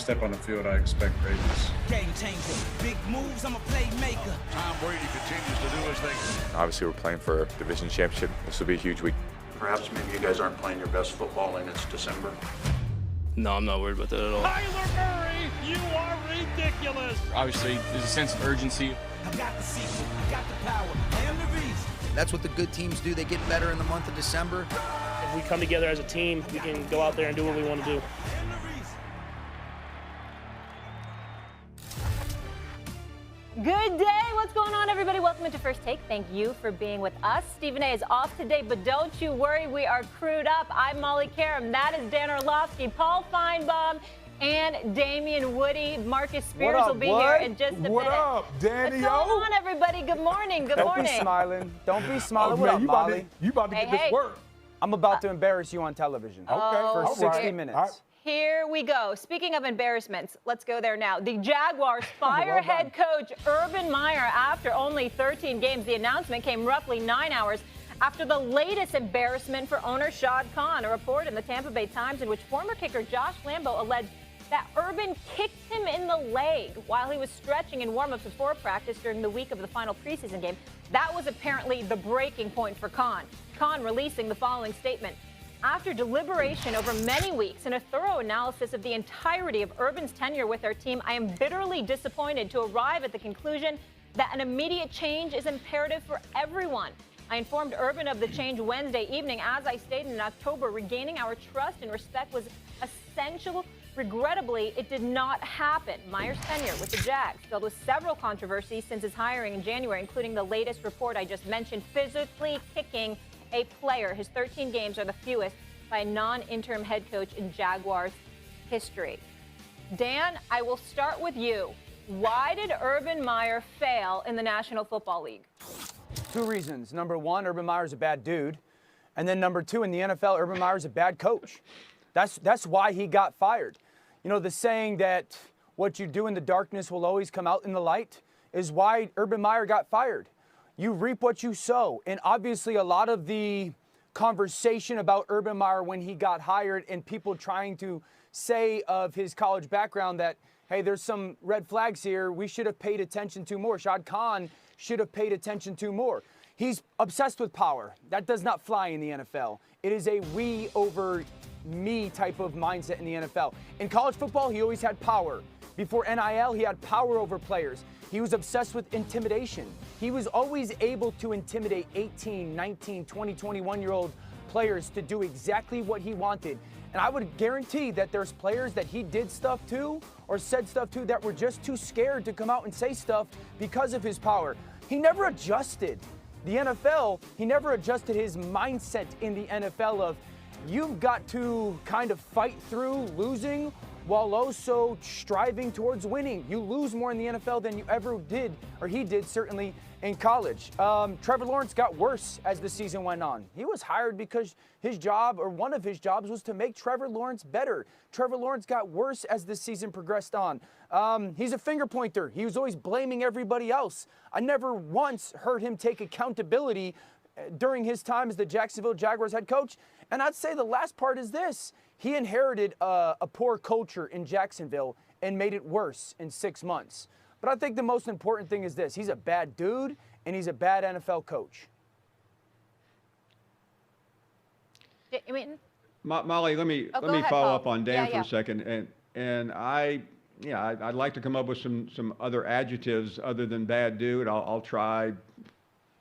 step on the field, I expect greatness. Game changer, big moves, I'm a playmaker. Tom Brady continues to do his thing. Obviously, we're playing for a division championship. This will be a huge week. Perhaps maybe you guys aren't playing your best football and it's December. No, I'm not worried about that at all. Kyler Murray, you are ridiculous. Obviously, there's a sense of urgency. I got the secret, I got the power, I am the reason. That's what the good teams do. They get better in the month of December. If we come together as a team, we can go out there and do what we want to do. Good day. What's going on, everybody? Welcome into First Take. Thank you for being with us. Stephen A. is off today, but don't you worry. We are crewed up. I'm Molly Karam. That is Dan Orlovsky, Paul Feinbaum, and Damian Woody. Marcus Spears will be here in just a minute. What up, Danny? What's going on, everybody? Good morning. Good morning. Don't be smiling. Don't be smiling. What up, Molly? You about to get this work. I'm about to embarrass you on television. Okay. For 60 minutes. Here we go. Speaking of embarrassments, let's go there now. The Jaguars fire head coach Urban Meyer after only 13 games. The announcement came roughly 9 hours after the latest embarrassment for owner Shad Khan. A report in the Tampa Bay Times in which former kicker Josh Lambo alleged that Urban kicked him in the leg while he was stretching in warm-ups before practice during the week of the final preseason game. That was apparently the breaking point for Khan. Khan releasing the following statement. After deliberation over many weeks and a thorough analysis of the entirety of Urban's tenure with our team, I am bitterly disappointed to arrive at the conclusion that an immediate change is imperative for everyone. I informed Urban of the change Wednesday evening. As I stated in October, regaining our trust and respect was essential. Regrettably, it did not happen. Meyer's tenure with the Jags, filled with several controversies since his hiring in January, including the latest report I just mentioned, physically kicking a player. His 13 games are the fewest by a non-interim head coach in Jaguars history. Dan, I will start with you. Why did Urban Meyer fail in the National Football League? Two reasons. Number one, Urban Meyer's a bad dude. And then number two, in the NFL, Urban Meyer's a bad coach. That's why he got fired. You know, the saying that what you do in the darkness will always come out in the light is why Urban Meyer got fired. You reap what you sow. And obviously a lot of the conversation about Urban Meyer when he got hired and people trying to say of his college background that, hey, there's some red flags here. We should have paid attention to more. Shad Khan should have paid attention to more. He's obsessed with power. That does not fly in the NFL. It is a we over me type of mindset in the NFL. In college football, he always had power. Before NIL, he had power over players. He was obsessed with intimidation. He was always able to intimidate 18, 19, 20, 21-year-old players to do exactly what he wanted. And I would guarantee that there's players that he did stuff to or said stuff to that were just too scared to come out and say stuff because of his power. He never adjusted. The NFL, he never adjusted his mindset in the NFL of you've got to kind of fight through losing while also striving towards winning. You lose more in the NFL than you ever did, or he did certainly in college. Trevor Lawrence got worse as the season went on. He was hired because his job, or one of his jobs, was to make Trevor Lawrence better. Trevor Lawrence got worse as the season progressed on. He's a finger pointer. He was always blaming everybody else. I never once heard him take accountability during his time as the Jacksonville Jaguars head coach. And I'd say the last part is this. He inherited a poor culture in Jacksonville and made it worse in 6 months. But I think the most important thing is this. He's a bad dude, and he's a bad NFL coach. Molly, let me follow up on Dan for a second. And I'd like to come up with some other adjectives other than bad dude. I'll try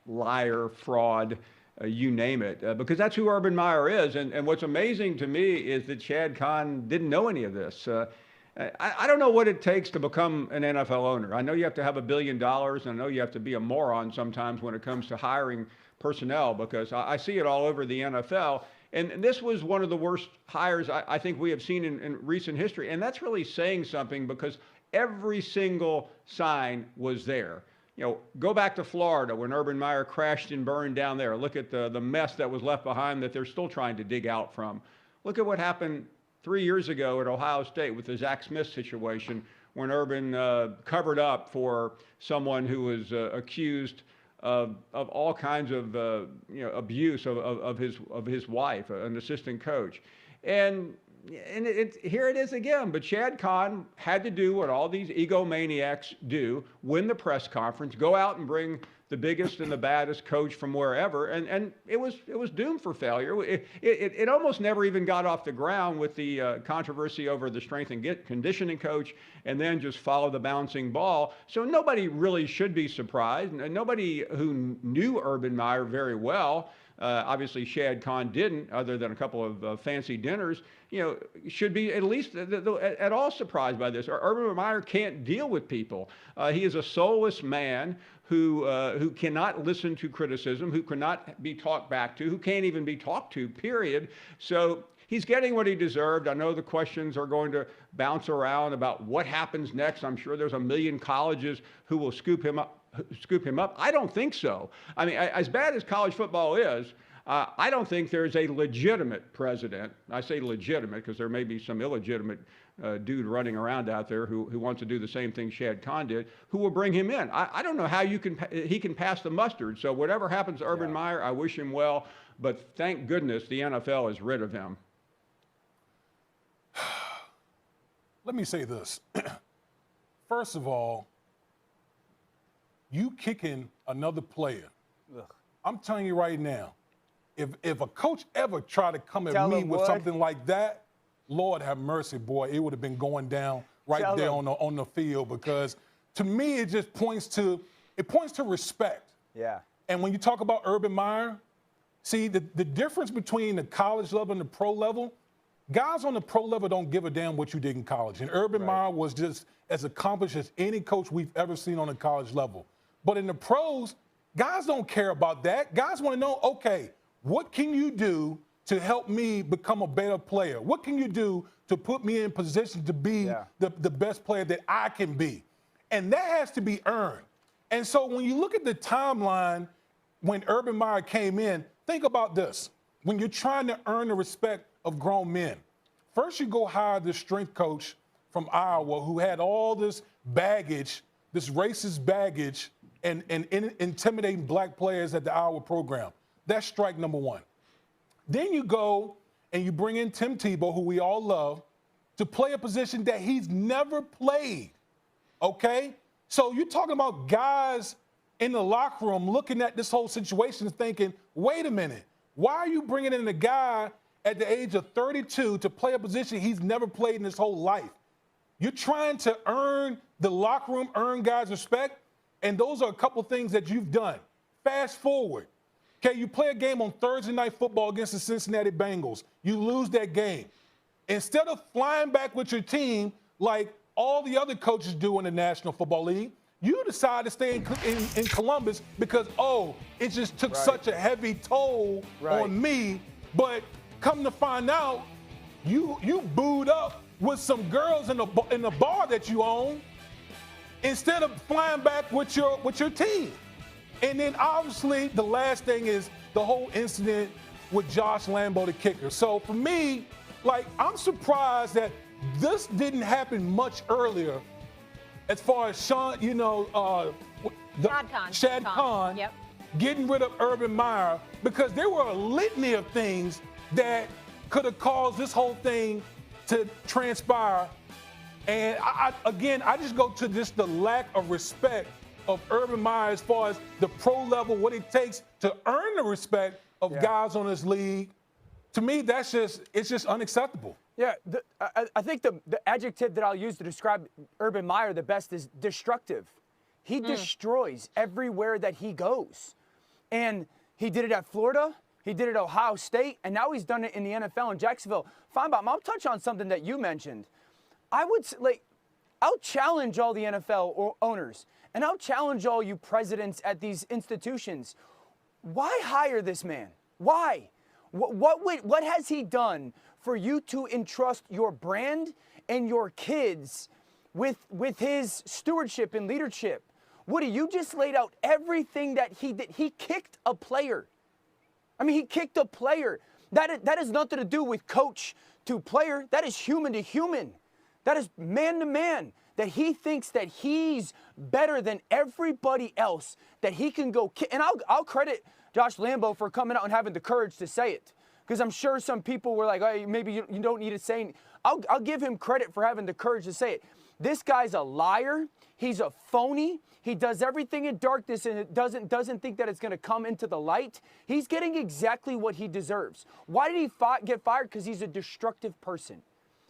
liar, fraud, you name it, because that's who Urban Meyer is. And what's amazing to me is that Shad Khan didn't know any of this. I don't know what it takes to become an NFL owner. I know you have to have $1 billion, and I know you have to be a moron sometimes when it comes to hiring personnel, because I see it all over the NFL. And this was one of the worst hires I think we have seen in recent history. And that's really saying something, because every single sign was there. You know, go back to Florida when Urban Meyer crashed and burned down there. Look at the mess that was left behind that they're still trying to dig out from. Look at what happened 3 years ago at Ohio State with the Zach Smith situation, when Urban covered up for someone who was accused of all kinds of abuse of his wife, an assistant coach. And here it is again. But Shad Khan had to do what all these egomaniacs do: win the press conference, go out and bring the biggest and the baddest coach from wherever, and it was doomed for failure. It almost never even got off the ground with the controversy over the strength and conditioning coach, and then just follow the bouncing ball. So nobody really should be surprised. Nobody who knew Urban Meyer very well, obviously Shad Khan didn't, other than a couple of fancy dinners, should be at least at all surprised by this. Urban Meyer can't deal with people. He is a soulless man who cannot listen to criticism, who cannot be talked back to, who can't even be talked to, period. So he's getting what he deserved. I know the questions are going to bounce around about what happens next. I'm sure there's a million colleges who will scoop him up. I don't think so. I mean, as bad as college football is, I don't think there's a legitimate president. I say legitimate because there may be some illegitimate dude running around out there who wants to do the same thing Shad Khan did, who will bring him in. I don't know how he can pass the mustard. So whatever happens to Urban Meyer, I wish him well. But thank goodness the NFL is rid of him. Let me say this. First of all, you kicking another player. Ugh. I'm telling you right now, if a coach ever tried to come at me with something like that, Lord have mercy, boy, it would have been going down right there on the field, because to me it just points to respect. Yeah. And when you talk about Urban Meyer, see the difference between the college level and the pro level, guys on the pro level don't give a damn what you did in college. And Urban Meyer was just as accomplished as any coach we've ever seen on the college level. But in the pros, guys don't care about that. Guys want to know, okay, what can you do to help me become a better player? What can you do to put me in position to be the best player that I can be? And that has to be earned. And so when you look at the timeline when Urban Meyer came in, think about this. When you're trying to earn the respect of grown men, first you go hire this strength coach from Iowa who had all this baggage, this racist baggage, and intimidating black players at the Iowa program. That's strike number one. Then you go and you bring in Tim Tebow, who we all love, to play a position that he's never played, okay? So you're talking about guys in the locker room looking at this whole situation and thinking, wait a minute, why are you bringing in a guy at the age of 32 to play a position he's never played in his whole life? You're trying to earn the locker room, earn guys' respect, and those are a couple things that you've done. Fast forward. Okay, you play a game on Thursday Night Football against the Cincinnati Bengals. You lose that game. Instead of flying back with your team like all the other coaches do in the National Football League, you decide to stay in Columbus because, it just took such a heavy toll on me. But come to find out, you booed up with some girls in the bar that you own instead of flying back with your team. And then obviously the last thing is the whole incident with Josh Lambo, the kicker. So for me, I'm surprised that this didn't happen much earlier as far as Shad Khan getting rid of Urban Meyer, because there were a litany of things that could have caused this whole thing to transpire. And I just go to just the lack of respect of Urban Meyer as far as the pro level, what it takes to earn the respect of guys on this league. To me, it's just unacceptable. Yeah, I think the adjective that I'll use to describe Urban Meyer the best is destructive. He destroys everywhere that he goes. And he did it at Florida, he did it at Ohio State, and now he's done it in the NFL in Jacksonville. Feinbaum, I'll touch on something that you mentioned. I'll challenge all the NFL owners, and I'll challenge all you presidents at these institutions. Why hire this man? Why? What has he done for you to entrust your brand and your kids with his stewardship and leadership? Woody, you just laid out everything that he did. He kicked a player. I mean, he kicked a player. That has nothing to do with coach to player. That is human to human. That is man to man. That he thinks that he's better than everybody else, that he can go kick. And I'll credit Josh Lambo for coming out and having the courage to say it. Because I'm sure some people were like, oh, maybe you don't need to say anything. I'll give him credit for having the courage to say it. This guy's a liar. He's a phony. He does everything in darkness and it doesn't think that it's going to come into the light. He's getting exactly what he deserves. Why did he get fired? Because he's a destructive person.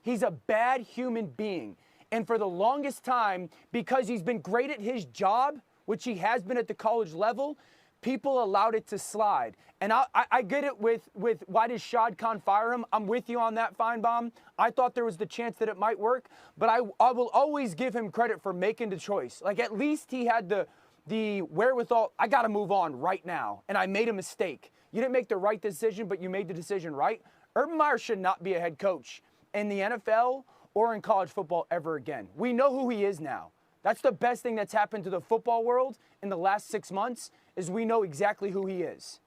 He's a bad human being. And for the longest time, because he's been great at his job, which he has been at the college level, people allowed it to slide. And I get it with why did Shad Khan fire him? I'm with you on that, Feinbaum. I thought there was the chance that it might work, but I will always give him credit for making the choice. Like, at least he had the wherewithal, I got to move on right now, and I made a mistake. You didn't make the right decision, but you made the decision right. Urban Meyer should not be a head coach in the NFL or in college football ever again. We know who he is now. That's the best thing that's happened to the football world in the last 6 months is we know exactly who he is.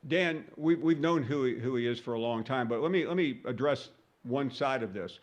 Dan, we've known who he is for a long time, but let me address one side of this.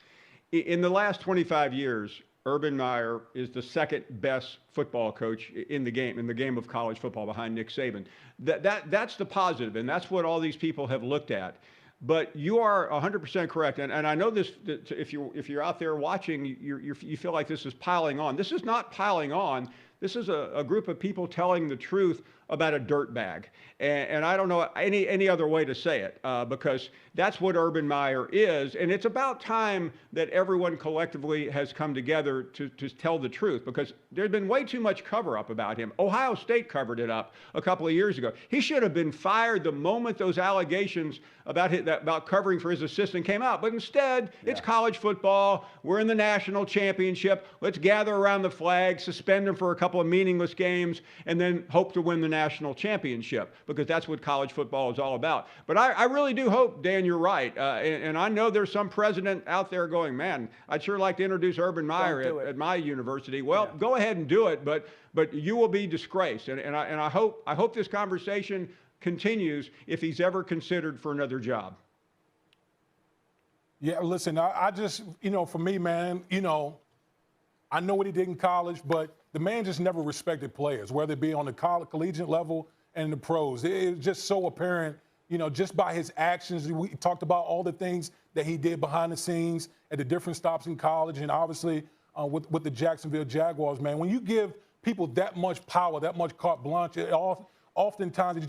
In the last 25 years, Urban Meyer is the second best football coach in the game of college football behind Nick Saban. That's the positive, and that's what all these people have looked at. But you are 100% correct, and I know this. If you're out there watching, you feel like this is piling on. This is not piling on. This is a group of people telling the truth about a dirtbag, and I don't know any other way to say it because that's what Urban Meyer is, and it's about time that everyone collectively has come together to tell the truth because there's been way too much cover-up about him. Ohio State covered it up a couple of years ago. He should have been fired the moment those allegations about covering for his assistant came out, but instead it's college football. We're in the national championship. Let's gather around the flag, suspend him for a couple of meaningless games, and then hope to win the national championship because that's what college football is all about. But I really do hope, Dan, you're right. And I know there's some president out there going, man, I'd sure like to introduce Urban Meyer at my university. Well, go ahead and do it, but you will be disgraced. And I hope this conversation continues if he's ever considered for another job. Yeah, listen, I just, for me, man, I know what he did in college, but the man just never respected players, whether it be on the collegiate level and the pros. It's just so apparent, just by his actions. We talked about all the things that he did behind the scenes at the different stops in college and obviously with the Jacksonville Jaguars, man. When you give people that much power, that much carte blanche, oftentimes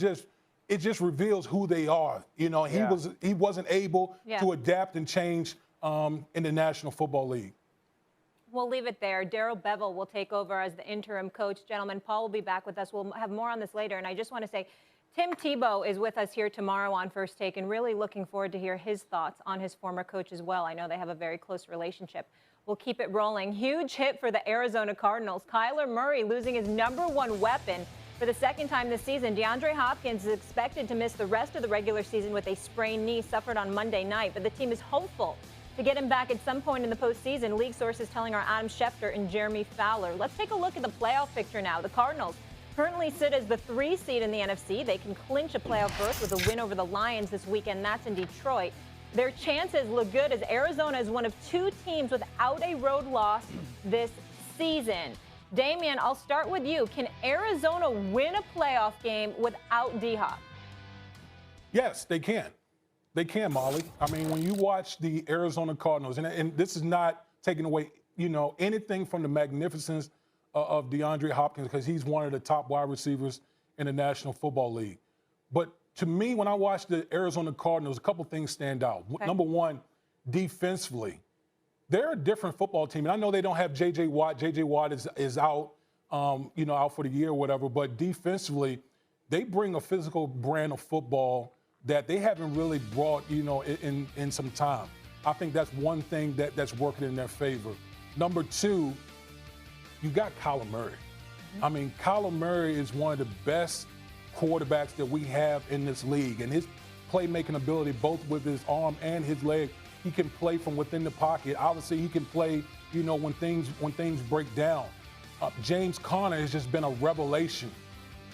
it just reveals who they are. He wasn't able to adapt and change in the National Football League. We'll leave it there. Darrell Bevell will take over as the interim coach. Gentlemen, Paul will be back with us. We'll have more on this later. And I just want to say, Tim Tebow is with us here tomorrow on First Take and really looking forward to hear his thoughts on his former coach as well. I know they have a very close relationship. We'll keep it rolling. Huge hit for the Arizona Cardinals. Kyler Murray losing his #1 weapon for the second time this season. DeAndre Hopkins is expected to miss the rest of the regular season with a sprained knee suffered on Monday night, but the team is hopeful to get him back at some point in the postseason. League sources telling our Adam Schefter and Jeremy Fowler. Let's take a look at the playoff picture now. The Cardinals currently sit as the 3 seed in the NFC. They can clinch a playoff berth with a win over the Lions this weekend. That's in Detroit. Their chances look good as Arizona is one of 2 teams without a road loss this season. Damian, I'll start with you. Can Arizona win a playoff game without D-Hop? Yes, they can. They can, Molly. I mean, when you watch the Arizona Cardinals, and this is not taking away, anything from the magnificence of DeAndre Hopkins because he's one of the top wide receivers in the National Football League. But to me, when I watch the Arizona Cardinals, a couple things stand out. Okay. Number one, defensively, they're a different football team. And I know they don't have J.J. Watt. J.J. Watt is out, out for the year or whatever. But defensively, they bring a physical brand of football that they haven't really brought, in some time. I think that's one thing that's working in their favor. Number two, you got Kyler Murray. I mean, Kyler Murray is one of the best quarterbacks that we have in this league. And his playmaking ability, both with his arm and his leg, he can play from within the pocket. Obviously, he can play, when things break down. James Conner has just been a revelation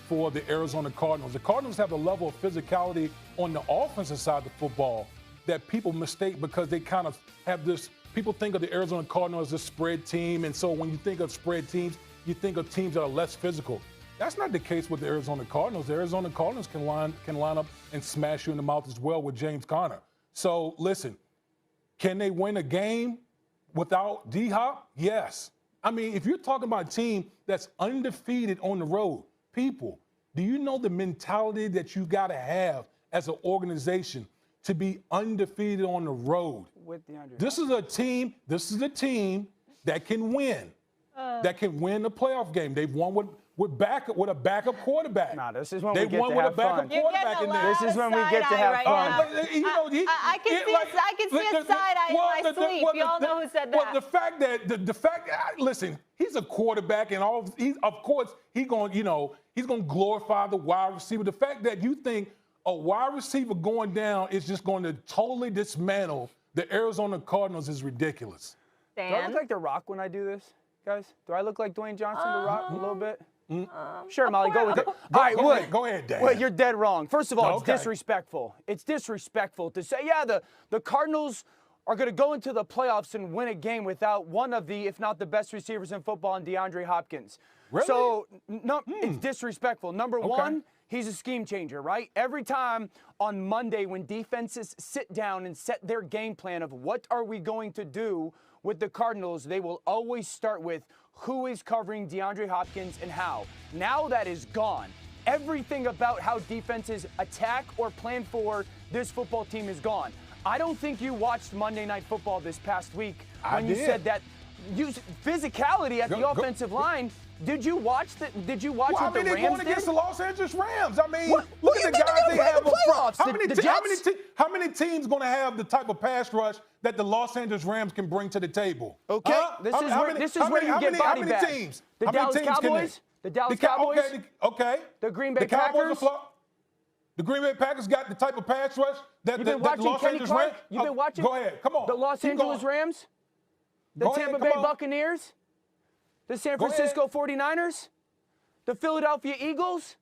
for the Arizona Cardinals. The Cardinals have a level of physicality on the offensive side of the football that people mistake because they kind of have this, people think of the Arizona Cardinals as a spread team. And so when you think of spread teams, you think of teams that are less physical. That's not the case with the Arizona Cardinals. The Arizona Cardinals can line up and smash you in the mouth as well with James Conner. So listen, can they win a game without D-Hop? Yes. I mean, if you're talking about a team that's undefeated on the road, people, do you know the mentality that you got to have as an organization to be undefeated on the road? With DeAndre. This is a team that can win. That can win a playoff game. They've won with a backup quarterback. Nah, this is when they we get won to with have a backup fun. quarterback in there. This is when we get to have fun. I can see a side eye in my sleep. You all know who said that. Well, the fact, listen, he's a quarterback, and of course he's going to glorify the wide receiver. The fact that you think a wide receiver going down is just going to totally dismantle the Arizona Cardinals is ridiculous. Do I look like The Rock when I do this, guys? Do I look like Dwayne Johnson, The Rock, a little bit? Sure, Molly, go with it. All right, go ahead, Dan. Well, you're dead wrong. First of all, it's disrespectful. It's disrespectful to say, yeah, the Cardinals are going to go into the playoffs and win a game without one of the, if not the best receivers in football, in DeAndre Hopkins. Really? So, no, it's disrespectful. Number one, he's a scheme changer, right? Every time on Monday when defenses sit down and set their game plan of what are we going to do with the Cardinals, they will always start with who is covering DeAndre Hopkins and how. Now that is gone. Everything about how defenses attack or plan for this football team is gone. I don't think you watched Monday Night Football this past week when you said that use physicality at the offensive line. Did you watch what the Rams did? They're going against the Los Angeles Rams. I mean, look at the guys they have up front. How many teams going to have the type of pass rush that the Los Angeles Rams can bring to the table? Okay, this is where you get body bags. How many teams? The How Dallas many teams Cowboys. The Dallas Cowboys. Okay. The Green Bay Packers. Packers. The Green Bay Packers got the type of pass rush that the Los Angeles Rams. You've been watching. Go ahead. Come on. The Los Angeles Rams. The Tampa Bay Buccaneers. The San Francisco 49ers. The Philadelphia Eagles.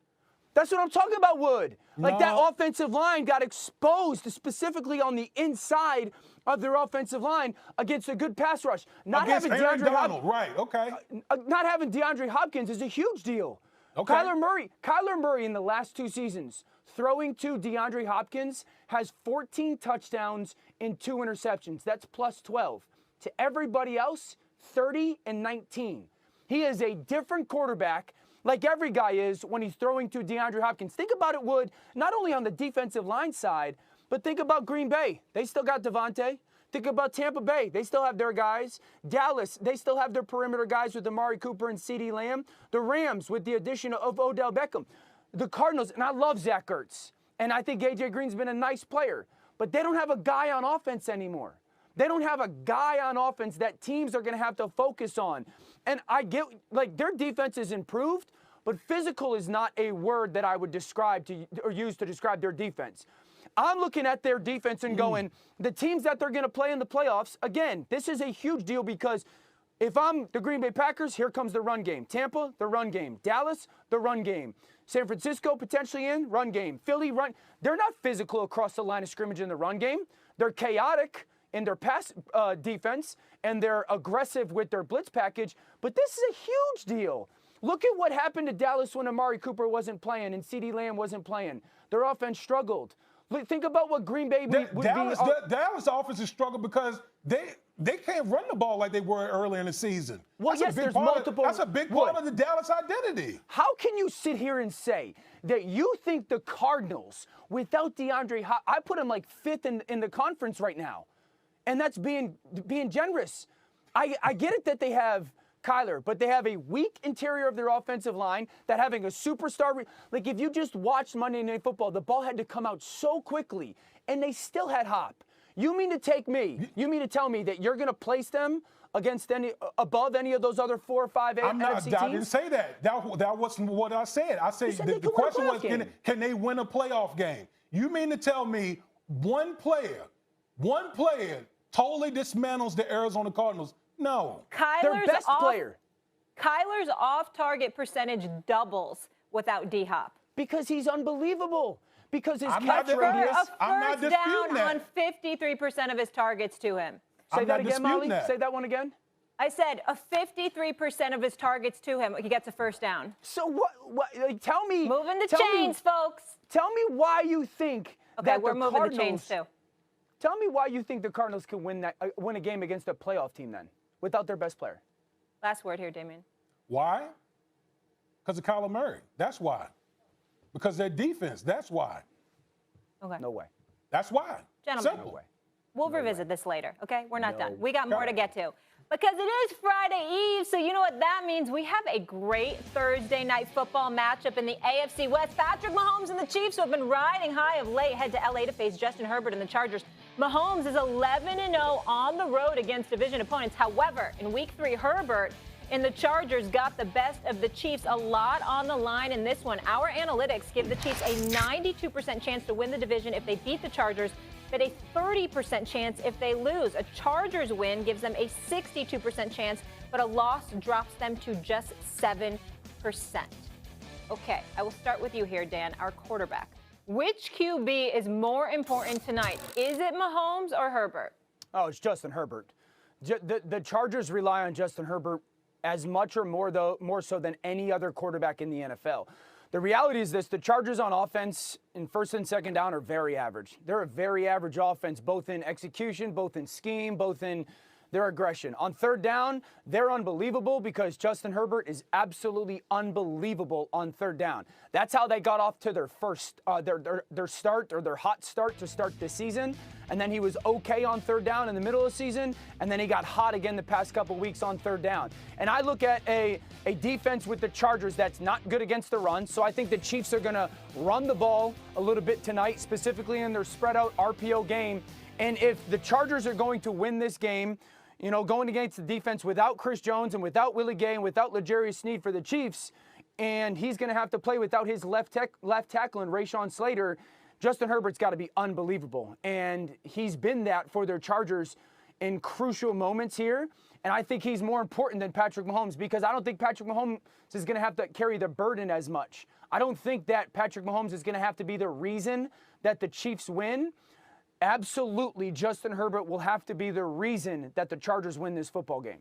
That's what I'm talking about, Wood. Like that offensive line got exposed specifically on the inside of their offensive line against a good pass rush. Not having DeAndre Hopkins, right? Okay. Not having DeAndre Hopkins is a huge deal. Okay. Kyler Murray in the last 2 seasons throwing to DeAndre Hopkins has 14 touchdowns and 2 interceptions. That's plus 12. To everybody else, 30 and 19. He is a different quarterback, like every guy is when he's throwing to DeAndre Hopkins. Think about it, Wood, not only on the defensive line side, but think about Green Bay. They still got Devontae. Think about Tampa Bay. They still have their guys. Dallas, they still have their perimeter guys with Amari Cooper and CeeDee Lamb. The Rams with the addition of Odell Beckham. The Cardinals, and I love Zach Ertz, and I think A.J. Green's been a nice player, but they don't have a guy on offense anymore. They don't have a guy on offense that teams are going to have to focus on. And I get, like, their defense is improved, but physical is not a word that I would describe to or use to describe their defense. I'm looking at their defense and going, the teams that they're going to play in the playoffs, again, this is a huge deal because if I'm the Green Bay Packers, here comes the run game. Tampa, the run game. Dallas, the run game. San Francisco potentially in, run game. Philly, run. They're not physical across the line of scrimmage in the run game. They're chaotic in their pass defense, and they're aggressive with their blitz package. But this is a huge deal. Look at what happened to Dallas when Amari Cooper wasn't playing and CeeDee Lamb wasn't playing. Their offense struggled. Think about what Green Bay would be. Dallas offense is struggled because they can't run the ball like they were earlier in the season. Well, yes, there's multiple. That's a big part of the Dallas identity. How can you sit here and say that you think the Cardinals, without DeAndre Hopkins, I put them like 5th in the conference right now, and that's being generous. I get it that they have Kyler, but they have a weak interior of their offensive line, that having a superstar, like if you just watched Monday Night Football, the ball had to come out so quickly, and they still had Hop. You mean to tell me that you're going to place them against above any of those other 4 or 5 NFC teams? I didn't say that. That wasn't what I said. I said the question was, can they win a playoff game? You mean to tell me one player totally dismantles the Arizona Cardinals? No. Their best player. Kyler's off-target percentage doubles without D-Hop. Because he's unbelievable. Because his I'm catch not radius. First down on 53% of his targets to him. Say that again, Molly. Say that one again. I said a 53% of his targets to him, he gets a first down. So what tell me. Moving the chains, folks. Tell me why you think that we're the moving Cardinals, the chains too. Tell me why you think the Cardinals can win a game against a playoff team then, without their best player. Last word here, Damien. Why? Because of Kyler Murray. That's why. Because their defense. That's why. Okay. No way. That's why. Gentlemen, Simple. No way. We'll revisit this later, okay? We're not done. We got Got more to it. get to. Because it is Friday Eve, so you know what that means. We have a great Thursday night football matchup in the AFC West. Patrick Mahomes and the Chiefs, who have been riding high of late, head to LA to face Justin Herbert and the Chargers. Mahomes is 11-0 on the road against division opponents. However, in Week 3, Herbert and the Chargers got the best of the Chiefs. A lot on the line in this one. Our analytics give the Chiefs a 92% chance to win the division if they beat the Chargers, but a 30% chance if they lose. A Chargers win gives them a 62% chance, but a loss drops them to just 7%. Okay, I will start with you here, Dan, our quarterback. Which QB is more important tonight? Is it Mahomes or Herbert? Oh, it's Justin Herbert. The Chargers rely on Justin Herbert as much or more so than any other quarterback in the NFL. The reality is this: the Chargers on offense in first and second down are very average. They're a very average offense, both in execution, both in scheme, both in their aggression. On third down, they're unbelievable because Justin Herbert is absolutely unbelievable on third down. That's how they got off to their first, their start, or their hot start to start this season. And then he was okay on third down in the middle of the season, and then he got hot again the past couple weeks on third down. And I look at a defense with the Chargers that's not good against the run, so I think the Chiefs are going to run the ball a little bit tonight, specifically in their spread-out RPO game. And if the Chargers are going to win this game, you know, going against the defense without Chris Jones and without Willie Gay and without L'Jarius Sneed for the Chiefs, and he's going to have to play without his left tackle and Rashawn Slater, Justin Herbert's got to be unbelievable. And he's been that for their Chargers in crucial moments here. And I think he's more important than Patrick Mahomes because I don't think Patrick Mahomes is going to have to carry the burden as much. I don't think that Patrick Mahomes is going to have to be the reason that the Chiefs win. Absolutely, Justin Herbert will have to be the reason that the Chargers win this football game.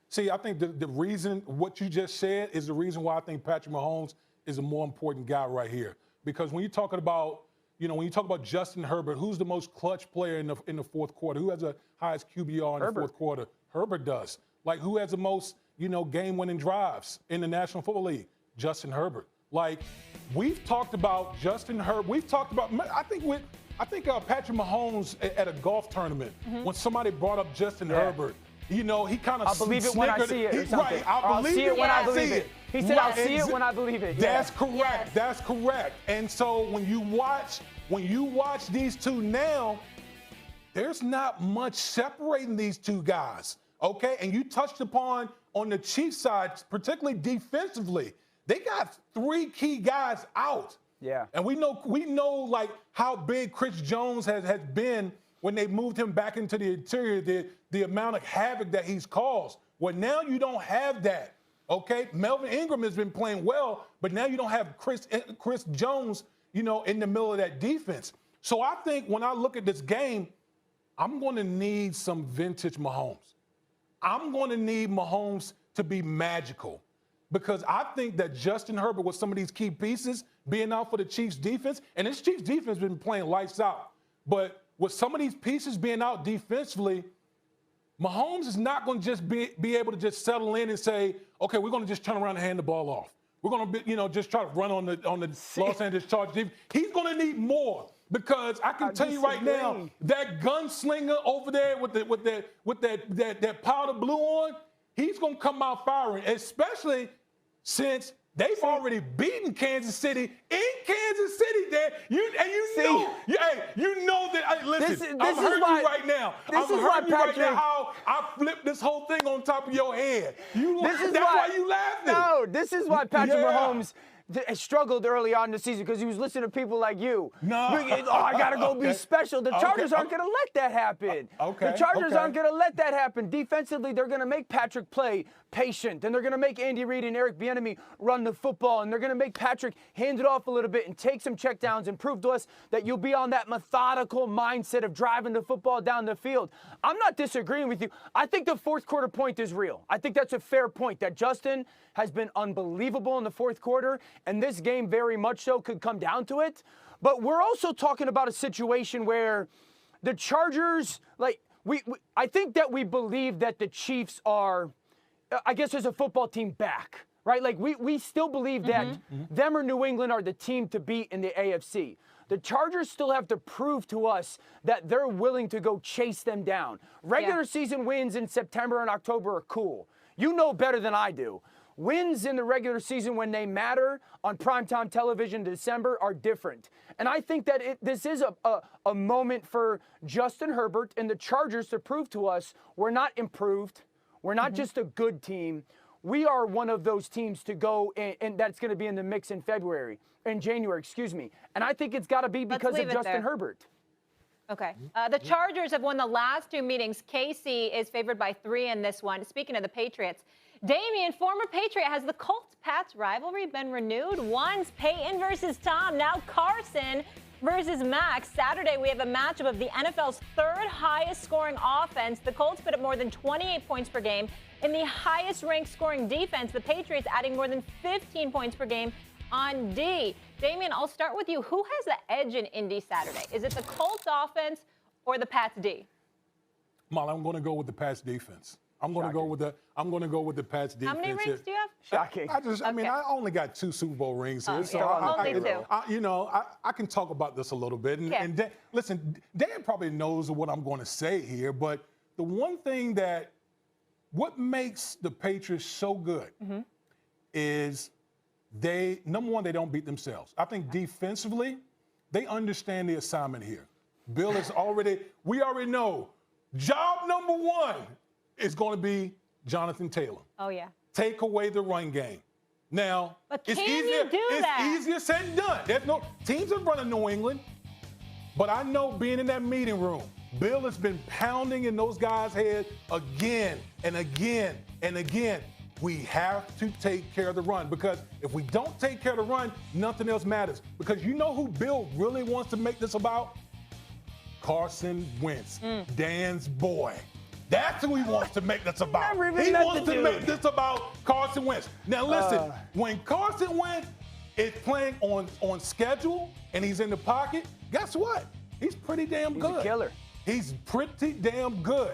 See, I think the reason, what you just said, is the reason why I think Patrick Mahomes is a more important guy right here. Because when you're talking about, when you talk about Justin Herbert, who's the most clutch player in the fourth quarter? Who has the highest QBR in the fourth quarter? Herbert does. Like, who has the most, game-winning drives in the National Football League? Justin Herbert. Like, we've talked about Justin Herbert. We've talked about, I think Patrick Mahomes at a golf tournament, when somebody brought up Justin Herbert, he kind of I'll believe it when I see it. Right, I'll believe it when I see it. He said, I'll see it when I believe it. That's correct. Yes. That's correct. And so when you watch these two now, there's not much separating these two guys, okay? And you touched upon on the Chiefs side, particularly defensively, they got three key guys out. Yeah. And we know like how big Chris Jones has been when they moved him back into the interior, the amount of havoc that he's caused. Well, now you don't have that, okay? Melvin Ingram has been playing well, but now you don't have Chris Jones, in the middle of that defense. So I think when I look at this game, I'm going to need some vintage Mahomes. I'm going to need Mahomes to be magical. Because I think that Justin Herbert, with some of these key pieces being out for the Chiefs defense, and this Chiefs defense has been playing lights out. But with some of these pieces being out defensively, Mahomes is not going to just be able to just settle in and say, okay, we're going to just turn around and hand the ball off. We're going to just try to run on the Los Angeles Chargers defense. He's going to need more. Because I can tell you right now, that gunslinger over there with that powder blue on, he's going to come out firing, especially since they've already beaten Kansas City in Kansas City. There, you know that. Hey, listen, I'm hurting you right now. I'm hurting you right now. How I flipped this whole thing on top of your head. That's why you laughing. No, this is why Patrick Mahomes struggled early on in the season because he was listening to people like you. No. I got to go be special. The Chargers aren't going to let that happen. The Chargers aren't going to let that happen. Defensively, they're going to make Patrick play patient, and they're going to make Andy Reid and Eric Bieniemy run the football, and they're going to make Patrick hand it off a little bit and take some checkdowns and prove to us that you'll be on that methodical mindset of driving the football down the field. I'm not disagreeing with you. I think the fourth quarter point is real. I think that's a fair point, that Justin has been unbelievable in the fourth quarter, and this game very much so could come down to it. But we're also talking about a situation where the Chargers, like, I think that we believe that the Chiefs are, I guess, as a football team back, right? Like, we still believe that them or New England are the team to beat in the AFC. The Chargers still have to prove to us that they're willing to go chase them down. Regular season wins in September and October are cool. You know better than I do. Wins in the regular season when they matter on primetime television in December are different. And I think that this is a moment for Justin Herbert and the Chargers to prove to us we're not improved. We're not just a good team. We are one of those teams to go, and that's going to be in the mix in January, excuse me. And I think it's got to be because of Justin Herbert. Okay. The Chargers have won the last 2 meetings. KC is favored by 3 in this one. Speaking of the Patriots, Damian, former Patriot, has the Colts-Pats rivalry been renewed? Once Peyton versus Tom, now Carson versus Max. Saturday, we have a matchup of the NFL's 3rd highest scoring offense. The Colts put up more than 28 points per game. In the highest ranked scoring defense, the Patriots adding more than 15 points per game on D. Damian, I'll start with you. Who has the edge in Indy Saturday? Is it the Colts offense or the Pats D? Molly, I'm going to go with the Pats defense. I'm going to go with the Pats defense. How many rings do you have? Shocking. I mean, I only got 2 Super Bowl rings here, so only 2. I can talk about this a little bit. And Dan, listen, Dan probably knows what I'm going to say here, but the one thing what makes the Patriots so good is number one, they don't beat themselves. I think defensively, they understand the assignment here. Bill is we already know, job number 1 is going to be Jonathan Taylor. Oh, yeah. Take away the run game. Now, but it's easier said than done. There's no teams are running New England, but I know being in that meeting room, Bill has been pounding in those guys' heads again and again and again. We have to take care of the run, because if we don't take care of the run, nothing else matters. Because you know who Bill really wants to make this about? Carson Wentz, Dan's boy. That's who he wants to make this about. He wants to make this about Carson Wentz. Now listen, when Carson Wentz is playing on schedule and he's in the pocket, guess what? He's pretty damn good. He's a killer. He's pretty damn good.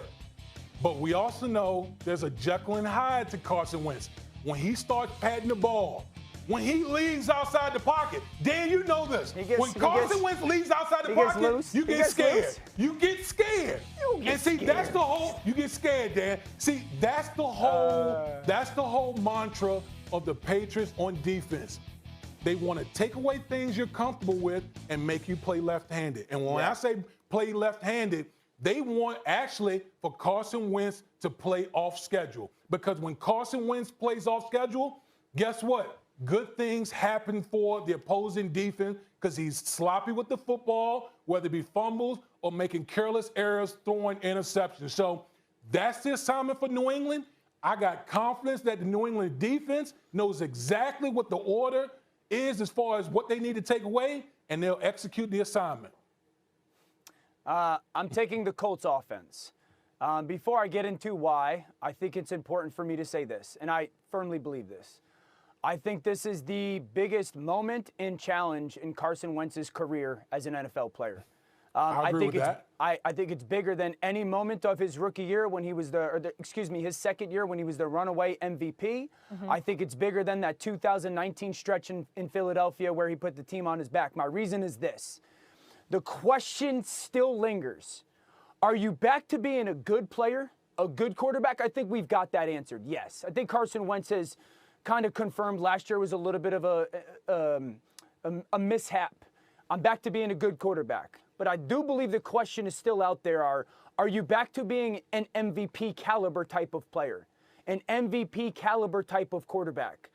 But we also know there's a Jekyll and Hyde to Carson Wentz. When he starts patting the ball, when he leaves outside the pocket, Dan, you know this. When Carson Wentz leaves outside the pocket, you get scared. You get scared. And see, that's the whole. You get scared, Dan. See, that's the whole mantra of the Patriots on defense. They want to take away things you're comfortable with and make you play left-handed. And when I say play left-handed, they want actually for Carson Wentz to play off schedule. Because when Carson Wentz plays off schedule, guess what? Good things happen for the opposing defense because he's sloppy with the football, whether it be fumbles or making careless errors, throwing interceptions. So that's the assignment for New England. I got confidence that the New England defense knows exactly what the order is as far as what they need to take away, and they'll execute the assignment. I'm taking the Colts offense. Before I get into why, I think it's important for me to say this, and I firmly believe this. I think this is the biggest moment and challenge in Carson Wentz's career as an NFL player. I agree with that. I think it's bigger than any moment of his rookie year when he was his second year when he was the runaway MVP. I think it's bigger than that 2019 stretch in Philadelphia where he put the team on his back. My reason is this. The question still lingers. Are you back to being a good player, a good quarterback? I think we've got that answered, yes. I think Carson Wentz has kind of confirmed last year was a little bit of a mishap. I'm back to being a good quarterback. But I do believe the question is still out there. Are you back to being an MVP caliber type of player? An MVP caliber type of quarterback?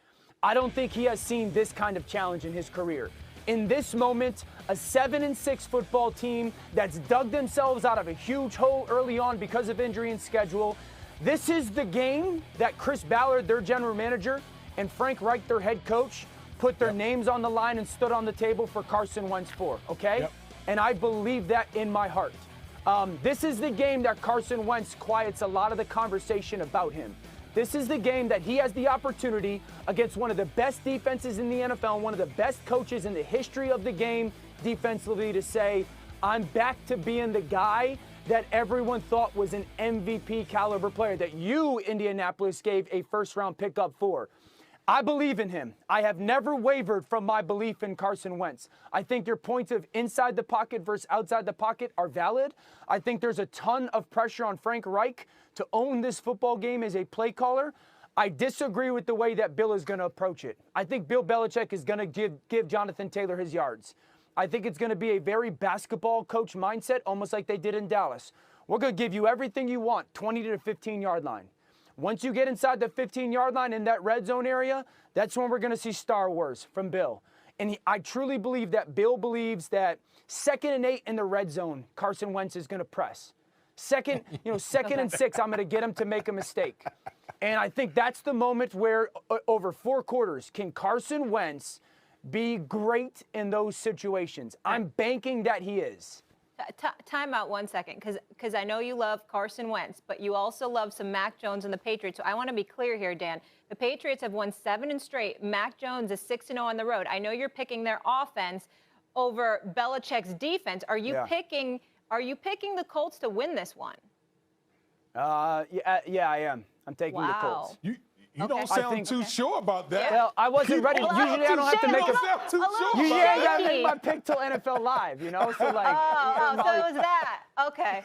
I don't think he has seen this kind of challenge in his career. In this moment, a 7-6 football team that's dug themselves out of a huge hole early on because of injury and schedule. This is the game that Chris Ballard, their general manager, and Frank Reich, their head coach, put their names on the line and stood on the table for Carson Wentz for, okay? Yep. And I believe that in my heart. This is the game that Carson Wentz quiets a lot of the conversation about him. This is the game that he has the opportunity against one of the best defenses in the NFL, one of the best coaches in the history of the game defensively, to say, I'm back to being the guy that everyone thought was an MVP caliber player, that you, Indianapolis, gave a first-round pickup for. I believe in him. I have never wavered from my belief in Carson Wentz. I think your points of inside the pocket versus outside the pocket are valid. I think there's a ton of pressure on Frank Reich to own this football game as a play caller. I disagree with the way that Bill is going to approach it. I think Bill Belichick is going to give Jonathan Taylor his yards. I think it's going to be a very basketball coach mindset, almost like they did in Dallas. We're going to give you everything you want, 20 to the 15-yard line. Once you get inside the 15-yard line in that red zone area, that's when we're going to see Star Wars from Bill. And I truly believe that Bill believes that 2nd and 8 in the red zone, Carson Wentz is going to press. Second and 6, I'm going to get him to make a mistake. And I think that's the moment where, over 4 quarters, can Carson Wentz be great in those situations? I'm banking that he is. Time out 1 second, because I know you love Carson Wentz, but you also love some Mac Jones and the Patriots. So I want to be clear here, Dan. The Patriots have won 7 straight. Mac Jones is 6-0 on the road. I know you're picking their offense over Belichick's defense. Are you picking the Colts to win this one? Yeah, I am. I'm taking the Colts. You don't sound too sure about that. Well, I wasn't ready. Usually I don't have to make Usually I got to make my pick till NFL Live, you know? So like. So it was that. Okay.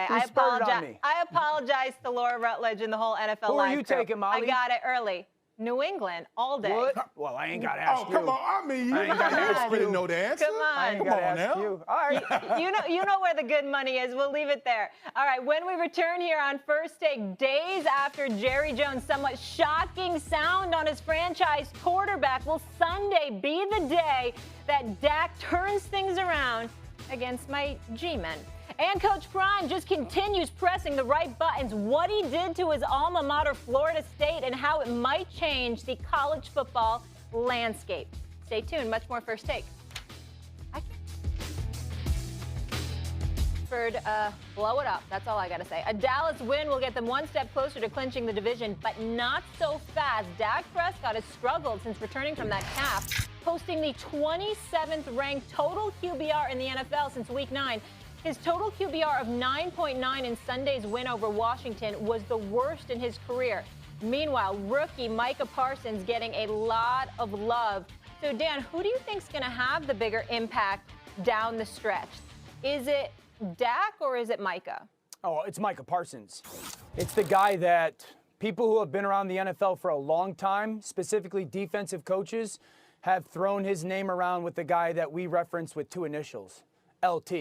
I apologize. Me. I apologize to Laura Rutledge and the whole NFL Who Live are you crew. taking, Molly? I got it early. New England all day. What? Well, I ain't got to ask you. Oh, come on. I mean, you ain't gotta ask already you. know the answer. Come on. Come on now. You. All right. You know where the good money is. We'll leave it there. All right, when we return here on First Take, days after Jerry Jones' somewhat shocking sound on his franchise quarterback, will Sunday be the day that Dak turns things around against my G-men? And Coach Prime just continues pressing the right buttons, what he did to his alma mater, Florida State, and how it might change the college football landscape. Stay tuned. Much more First Take. Blow it up. That's all I got to say. A Dallas win will get them one step closer to clinching the division, but not so fast. Dak Prescott has struggled since returning from that calf, posting the 27th ranked total QBR in the NFL since Week 9. His total QBR of 9.9 in Sunday's win over Washington was the worst in his career. Meanwhile, rookie Micah Parsons getting a lot of love. So, Dan, who do you think is going to have the bigger impact down the stretch? Is it Dak or is it Micah? Oh, it's Micah Parsons. It's the guy that people who have been around the NFL for a long time, specifically defensive coaches, have thrown his name around with the guy that we reference with 2 initials, LT.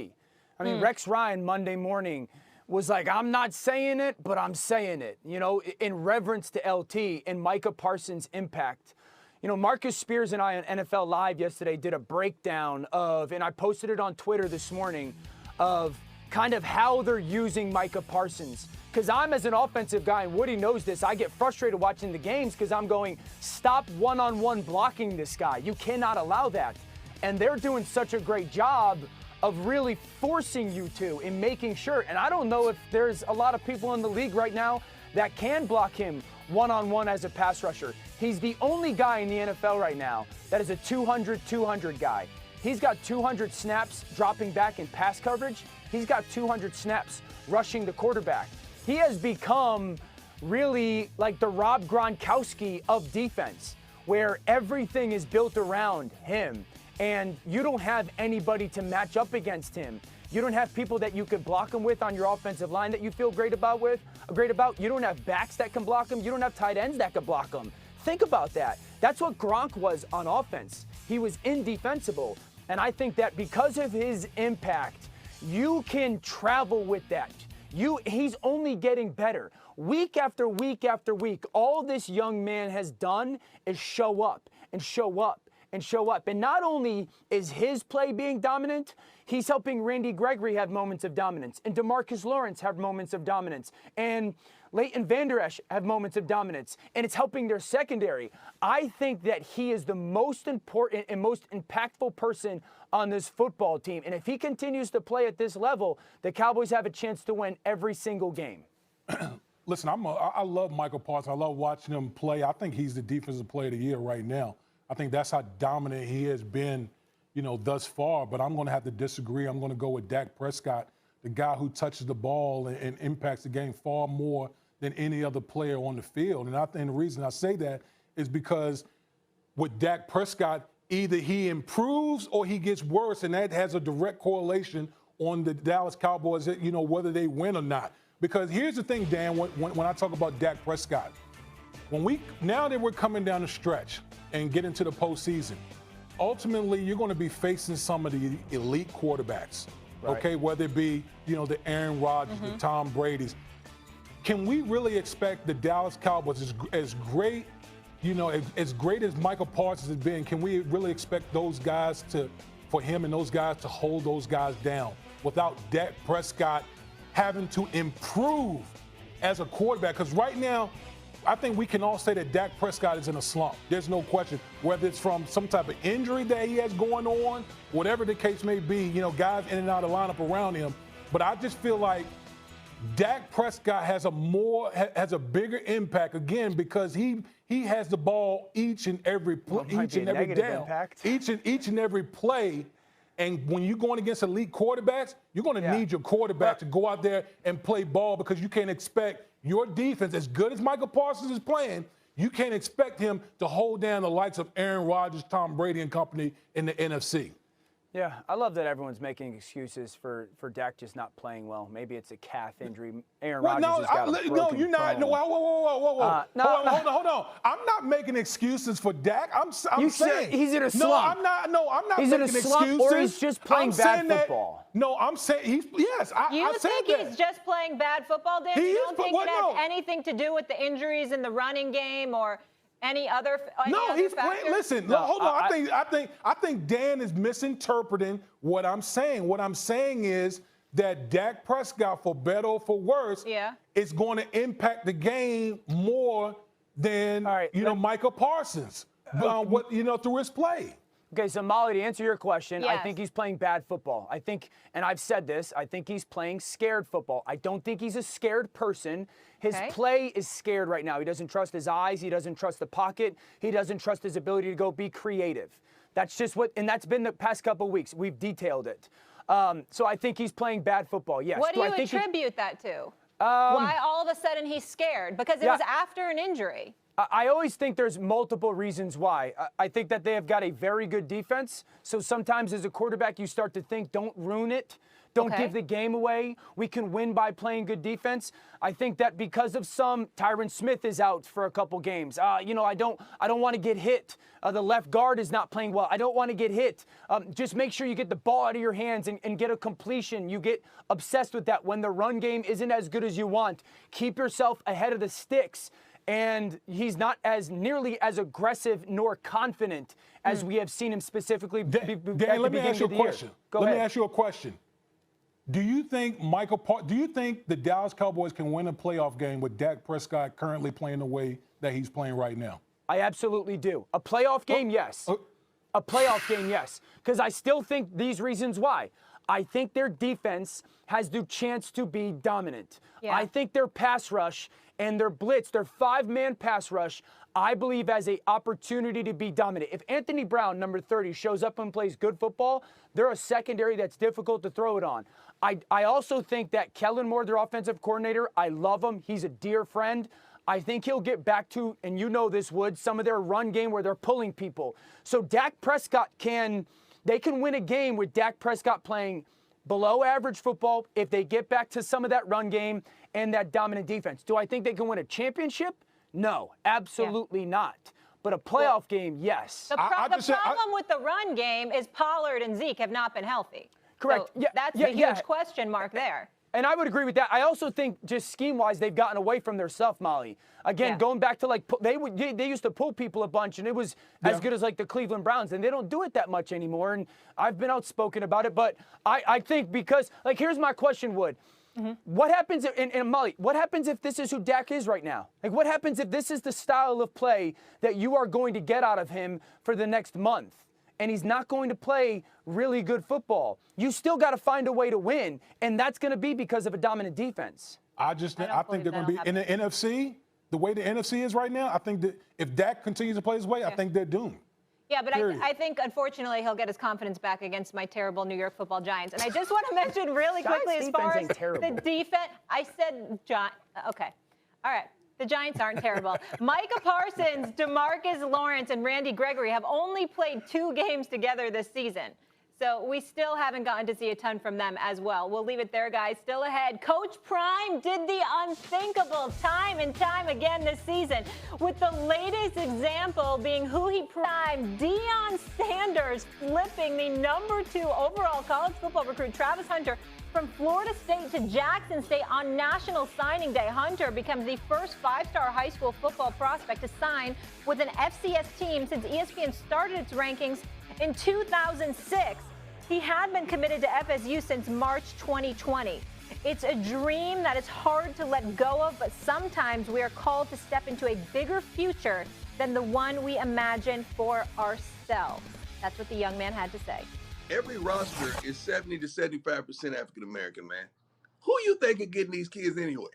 I mean, Rex Ryan Monday morning was like, I'm not saying it, but I'm saying it, you know, in reverence to LT and Micah Parsons' impact. You know, Marcus Spears and I on NFL Live yesterday did a breakdown of, and I posted it on Twitter this morning, of kind of how they're using Micah Parsons. Because I'm, as an offensive guy, and Woody knows this, I get frustrated watching the games because I'm going, stop one-on-one blocking this guy. You cannot allow that. And they're doing such a great job of really forcing you to and making sure. And I don't know if there's a lot of people in the league right now that can block him one-on-one as a pass rusher. He's the only guy in the NFL right now that is a 200-200 guy. He's got 200 snaps dropping back in pass coverage. He's got 200 snaps rushing the quarterback. He has become really like the Rob Gronkowski of defense, where everything is built around him. And you don't have anybody to match up against him. You don't have people that you could block him with on your offensive line that you feel great about. You don't have backs that can block him. You don't have tight ends that can block him. Think about that. That's what Gronk was on offense. He was indefensible. And I think that because of his impact, you can travel with that. He's only getting better. Week after week after week, all this young man has done is show up and show up and show up. And not only is his play being dominant, he's helping Randy Gregory have moments of dominance, and DeMarcus Lawrence have moments of dominance, and Leighton Vander Esch have moments of dominance, and it's helping their secondary. I think that he is the most important and most impactful person on this football team. And if he continues to play at this level, the Cowboys have a chance to win every single game. Listen, I love Michael Parsons. I love watching him play. I think he's the defensive player of the year right now. I think that's how dominant he has been, thus far. But I'm going to have to disagree. I'm going to go with Dak Prescott, the guy who touches the ball and impacts the game far more than any other player on the field. And I think the reason I say that is because with Dak Prescott, either he improves or he gets worse, and that has a direct correlation on the Dallas Cowboys, whether they win or not. Because here's the thing, Dan, when I talk about Dak Prescott, now that we're coming down the stretch and get into the postseason, ultimately you're going to be facing some of the elite quarterbacks, right? Okay, whether it be, the Aaron Rodgers, the Tom Brady's. Can we really expect the Dallas Cowboys, as great, as great as Michael Parsons has been, can we really expect those guys for him and those guys to hold those guys down without Dak Prescott having to improve as a quarterback? Because right now, I think we can all say that Dak Prescott is in a slump. There's no question. Whether it's from some type of injury that he has going on, whatever the case may be, guys in and out of the lineup around him. But I just feel like Dak Prescott has a bigger impact, again, because he has the ball each and every down, each and every play. And when you're going against elite quarterbacks, you're going to need your quarterback to go out there and play ball, because you can't expect your defense, as good as Michael Parsons is playing, you can't expect him to hold down the likes of Aaron Rodgers, Tom Brady and company in the NFC. Yeah, I love that everyone's making excuses for Dak just not playing well. Maybe it's a calf injury. Aaron Rodgers has got a broken No, you're not. phone. No, whoa. Hold on. I'm not making excuses for Dak. I'm saying he's in a slump. I'm not he's making in a slump, excuses. or he's just playing bad football. I'm saying yes. You think he's just playing bad football, Dan? You don't think it has anything to do with the injuries in the running game or any other he's factor? playing. Listen, hold on. I think Dan is misinterpreting what I'm saying. What I'm saying is that Dak Prescott, for better or for worse, is going to impact the game more than Michael Parsons. Through his play. Okay, so Molly, to answer your question, I think he's playing bad football. I think, and I've said this, I think he's playing scared football. I don't think he's a scared person. His play is scared right now. He doesn't trust his eyes. He doesn't trust the pocket. He doesn't trust his ability to go be creative. That's just and that's been the past couple of weeks. We've detailed it. So I think he's playing bad football, yes. What do you attribute that to? Why all of a sudden he's scared? Because it was after an injury. I always think there's multiple reasons why. I think that they have got a very good defense. So sometimes as a quarterback, you start to think, don't ruin it. Don't give the game away. We can win by playing good defense. I think that because of Tyron Smith is out for a couple games. I don't want to get hit. The left guard is not playing well. I don't want to get hit. Just make sure you get the ball out of your hands and get a completion. You get obsessed with that when the run game isn't as good as you want. Keep yourself ahead of the sticks. And he's not nearly as aggressive nor confident as we have seen him specifically. Dan, let me ask you a question. Let me ask you a question. Do you think the Dallas Cowboys can win a playoff game with Dak Prescott currently playing the way that he's playing right now? I absolutely do. A playoff game, yes. A playoff game, yes. Because I still think these reasons why. I think their defense has the chance to be dominant. I think their pass rush and their blitz, their 5-man pass rush, I believe has an opportunity to be dominant. If Anthony Brown, number 30, shows up and plays good football, they're a secondary that's difficult to throw it on. I also think that Kellen Moore, their offensive coordinator, I love him. He's a dear friend. I think he'll get back to, and you know this, Wood, some of their run game where they're pulling people. So Dak Prescott they can win a game with Dak Prescott playing below average football if they get back to some of that run game and that dominant defense. Do I think they can win a championship? No, absolutely not. But a playoff game, yes. The problem with the run game is Pollard and Zeke have not been healthy. Correct. So that's the huge question mark there. And I would agree with that. I also think just scheme-wise, they've gotten away from their stuff, Molly. Again, going back to like they used to pull people a bunch, and it was as good as like the Cleveland Browns, and they don't do it that much anymore. And I've been outspoken about it, but I think because like here's my question, Wood. What happens if, and Molly, what happens if this is who Dak is right now? Like what happens if this is the style of play that you are going to get out of him for the next month? And he's not going to play really good football. You still got to find a way to win, and that's going to be because of a dominant defense. I think they're going to be in the NFC. The way the NFC is right now, I think that if Dak continues to play his way, I think they're doomed. Yeah, but I think, unfortunately, he'll get his confidence back against my terrible New York Football Giants. And I just want to mention really quickly as far as the defense, I said, okay, all right. The Giants aren't terrible. Micah Parsons, DeMarcus Lawrence, and Randy Gregory have only played 2 games together this season. So we still haven't gotten to see a ton from them as well. We'll leave it there, guys. Still ahead, Coach Prime did the unthinkable time and time again this season, with the latest example being who he primed, Deion Sanders, flipping the #2 overall college football recruit, Travis Hunter, from Florida State to Jackson State on National Signing Day. Hunter becomes the first 5-star high school football prospect to sign with an FCS team since ESPN started its rankings in 2006. He had been committed to FSU since March 2020. It's a dream that is hard to let go of, but sometimes we are called to step into a bigger future than the one we imagine for ourselves. That's what the young man had to say. Every roster is 70 to 75% African American, man. Who you think are getting these kids anyway?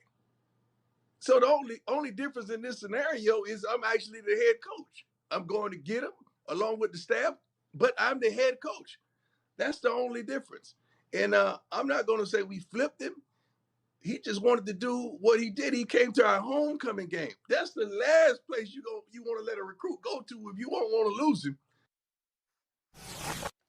So the only difference in this scenario is I'm actually the head coach. I'm going to get them along with the staff, but I'm the head coach. That's the only difference. And I'm not going to say we flipped him. He just wanted to do what he did. He came to our homecoming game. That's the last place you want to let a recruit go to if you don't want to lose him.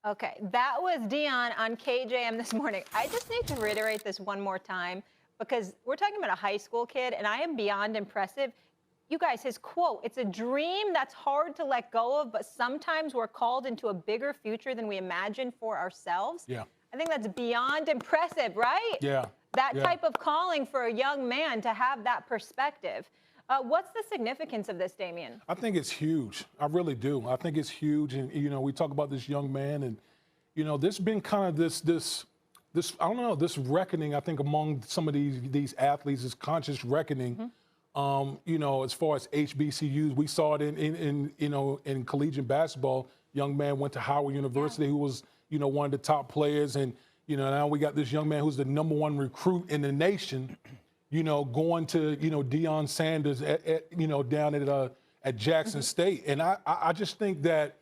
Okay, that was Deion on KJM this morning. I just need to reiterate this one more time because we're talking about a high school kid, and I am beyond impressive. You guys, his quote, it's a dream that's hard to let go of, but sometimes we're called into a bigger future than we imagine for ourselves. Yeah. I think that's beyond impressive, right? Yeah. That type of calling for a young man to have that perspective. What's the significance of this, Damien? I think it's huge. I really do. I think it's huge. And, we talk about this young man and, there's been kind of this I don't know, this reckoning, I think, among some of these athletes, this conscious reckoning, as far as HBCUs. We saw it in collegiate basketball. Young man went to Howard University who was, one of the top players. And, now we got this young man who's the #1 recruit in the nation, going to, Deion Sanders down at Jackson State. And I just think that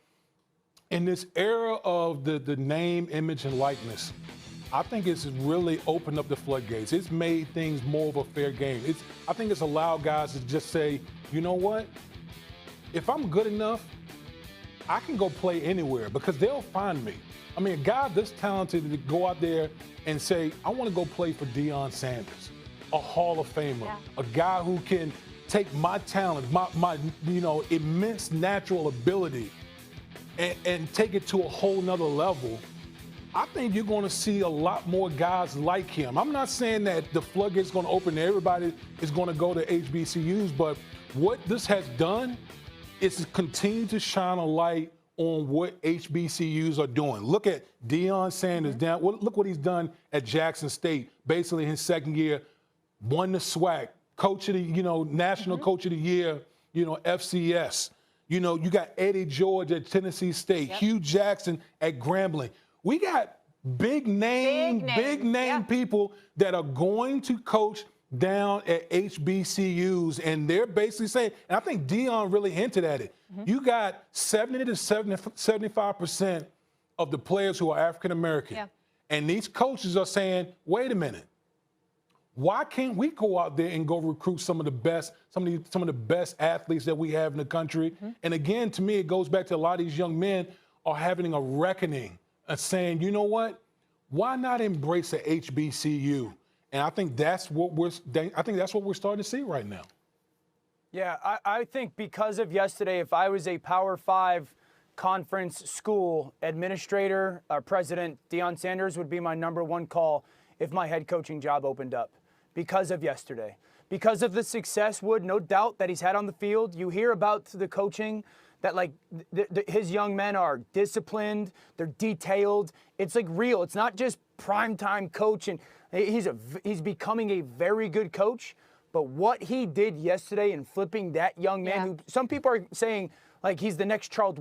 in this era of the name, image, and likeness, I think it's really opened up the floodgates. It's made things more of a fair game. I think it's allowed guys to just say, you know what? If I'm good enough, I can go play anywhere because they'll find me. I mean, a guy this talented to go out there and say, I want to go play for Deion Sanders, a Hall of Famer, a guy who can take my talent, my immense natural ability and take it to a whole nother level. I think you're going to see a lot more guys like him. I'm not saying that the floodgates going to open and everybody is going to go to HBCUs, but what this has done is continue to shine a light on what HBCUs are doing. Look at Deion Sanders down. Look what he's done at Jackson State. Basically, his second year, won the SWAC, coach of the, national coach of the year, FCS. You got Eddie George at Tennessee State, Hugh Jackson at Grambling. We got big name people that are going to coach down at HBCUs, and they're basically saying, and I think Deion really hinted at it, you got 70 to 75% of the players who are African American. Yeah. And these coaches are saying, wait a minute, why can't we go out there and go recruit some of the best athletes that we have in the country? And again, to me, it goes back to a lot of these young men are having a reckoning and saying, you know what, why not embrace a HBCU? And I think that's what we're starting to see right now. Yeah, I think because of yesterday, if I was a Power 5 conference school administrator or president, Deion Sanders would be my #1 call if my head coaching job opened up because of yesterday. Because of the success, no doubt, that he's had on the field. You hear about the coaching that, like, his young men are disciplined, they're detailed. It's, like, real. It's not just primetime coach, and he's becoming a very good coach. But what he did yesterday in flipping that young man, who some people are saying, like, he's the next Charles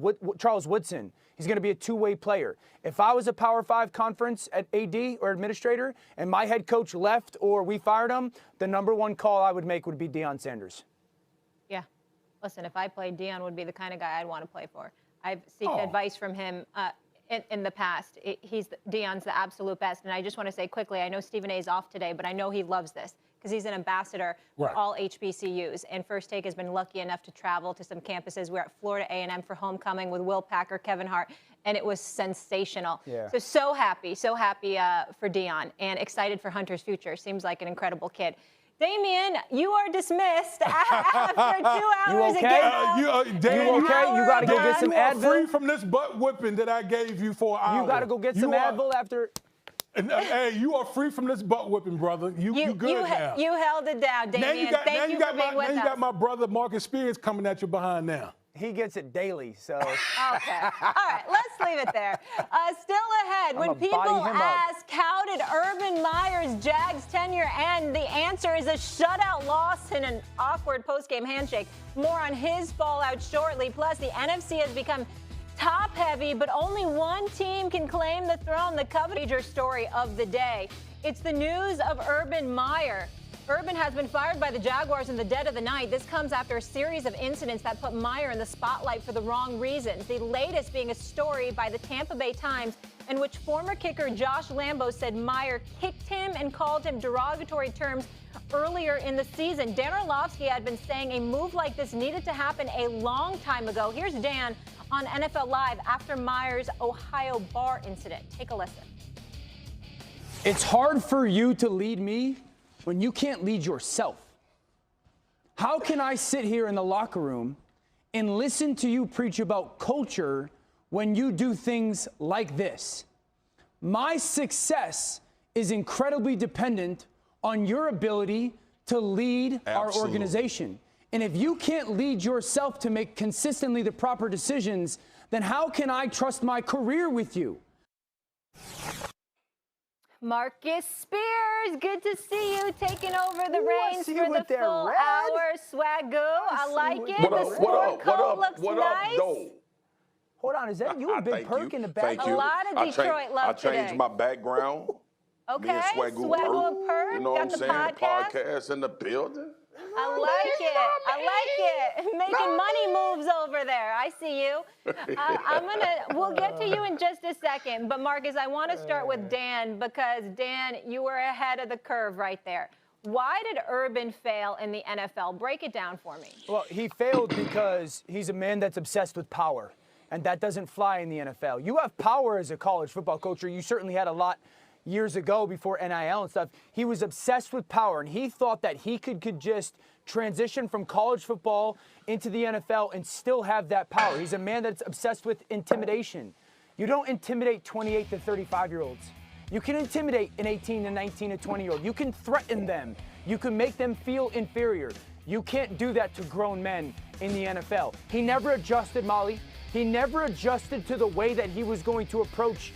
Woodson. He's going to be a two-way player. If I was a Power 5 conference at AD or administrator and my head coach left or we fired him, the number one call I would make would be Deion Sanders. Yeah. Listen, if I played, Deion would be the kind of guy I'd want to play for. I've sought advice from him in the past. Deion's the absolute best. And I just want to say quickly, I know Stephen A. is off today, but I know he loves this because he's an ambassador for all HBCUs. And First Take has been lucky enough to travel to some campuses. We're at Florida A&M for homecoming with Will Packer, Kevin Hart, and it was sensational. Yeah. So happy for Deion and excited for Hunter's future. Seems like an incredible kid. Damien, you are dismissed after 2 hours. You okay? Again. You okay? You got to go get some Advil. You are free from this butt whipping that I gave you for an hour. You got to go get some Advil after. Hey, you are free from this butt whipping, brother. You good now. You held it down, Damien. Thank you for being with us. Now you got my brother Marcus Spears coming at you behind now. He gets it daily, so. Okay. All right, let's leave it there. Still ahead, when people ask, how did Urban Meyer's Jags tenure end? The answer is a shutout loss and an awkward post-game handshake. More on his fallout shortly. Plus, the NFC has become top-heavy, but only one team can claim the throne. The coveted major story of the day. It's the news of Urban Meyer. Urban has been fired by the Jaguars in the dead of the night. This comes after a series of incidents that put Meyer in the spotlight for the wrong reasons. The latest being a story by the Tampa Bay Times in which former kicker Josh Lambo said Meyer kicked him and called him derogatory terms earlier in the season. Dan Orlovsky had been saying a move like this needed to happen a long time ago. Here's Dan on NFL Live after Meyer's Ohio bar incident. Take a listen. It's hard for you to lead me when you can't lead yourself. How can I sit here in the locker room and listen to you preach about culture when you do things like this? My success is incredibly dependent on your ability to lead our organization. And if you can't lead yourself to make consistently the proper decisions, then how can I trust my career with you? Marcus Spears, good to see you taking over the reins for the full hour. Swagoo, I like it. The sport coat looks nice. Hold on, is that you a big perk in the back? A lot of Detroit love today. I changed my background. Okay, Swagoo perk. You know what I'm saying? Podcast. Podcast in the building. I like it. I like it. Making money moves over there. I see you. We'll get to you in just a second. But Marcus, I want to start with Dan because Dan, you were ahead of the curve right there. Why did Urban fail in the NFL? Break it down for me. Well, he failed because he's a man that's obsessed with power, and that doesn't fly in the NFL. You have power as a college football coach, or you certainly had a lot years ago before NIL and stuff. He was obsessed with power, and he thought that he could just transition from college football into the NFL and still have that power. He's a man that's obsessed with intimidation. You don't intimidate 28 to 35-year-olds. You can intimidate an 18 to 19 to 20-year-old. You can threaten them. You can make them feel inferior. You can't do that to grown men in the NFL. He never adjusted, Molly. He never adjusted to the way that he was going to approach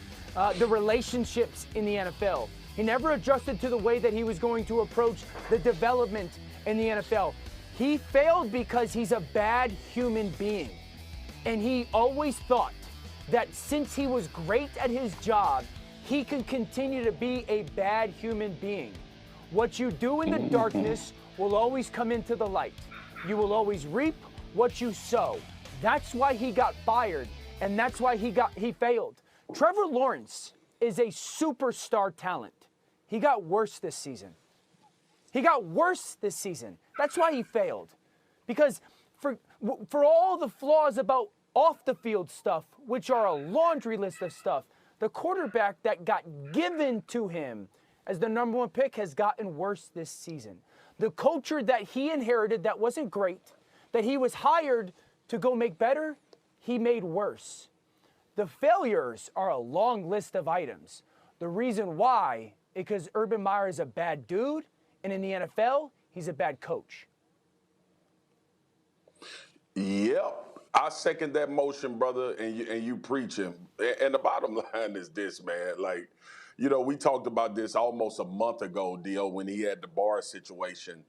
the relationships in the NFL. He never adjusted to the way that he was going to approach the development in the NFL. He failed because he's a bad human being. And he always thought that since he was great at his job, he could continue to be a bad human being. What you do in the darkness will always come into the light. You will always reap what you sow. That's why he got fired, and that's why he failed. Trevor Lawrence is a superstar talent. He got worse this season. That's why he failed. Because for all the flaws about off the field stuff, which are a laundry list of stuff, the quarterback that got given to him as the #1 pick has gotten worse this season. The culture that he inherited that wasn't great, that he was hired to go make better, he made worse. The failures are a long list of items. The reason why because Urban Meyer is a bad dude, and in the NFL, he's a bad coach. Yep. I second that motion, brother, and you preaching. And the bottom line is this, man. Like, you know, we talked about this almost a month ago, Dio, when he had the bar situation.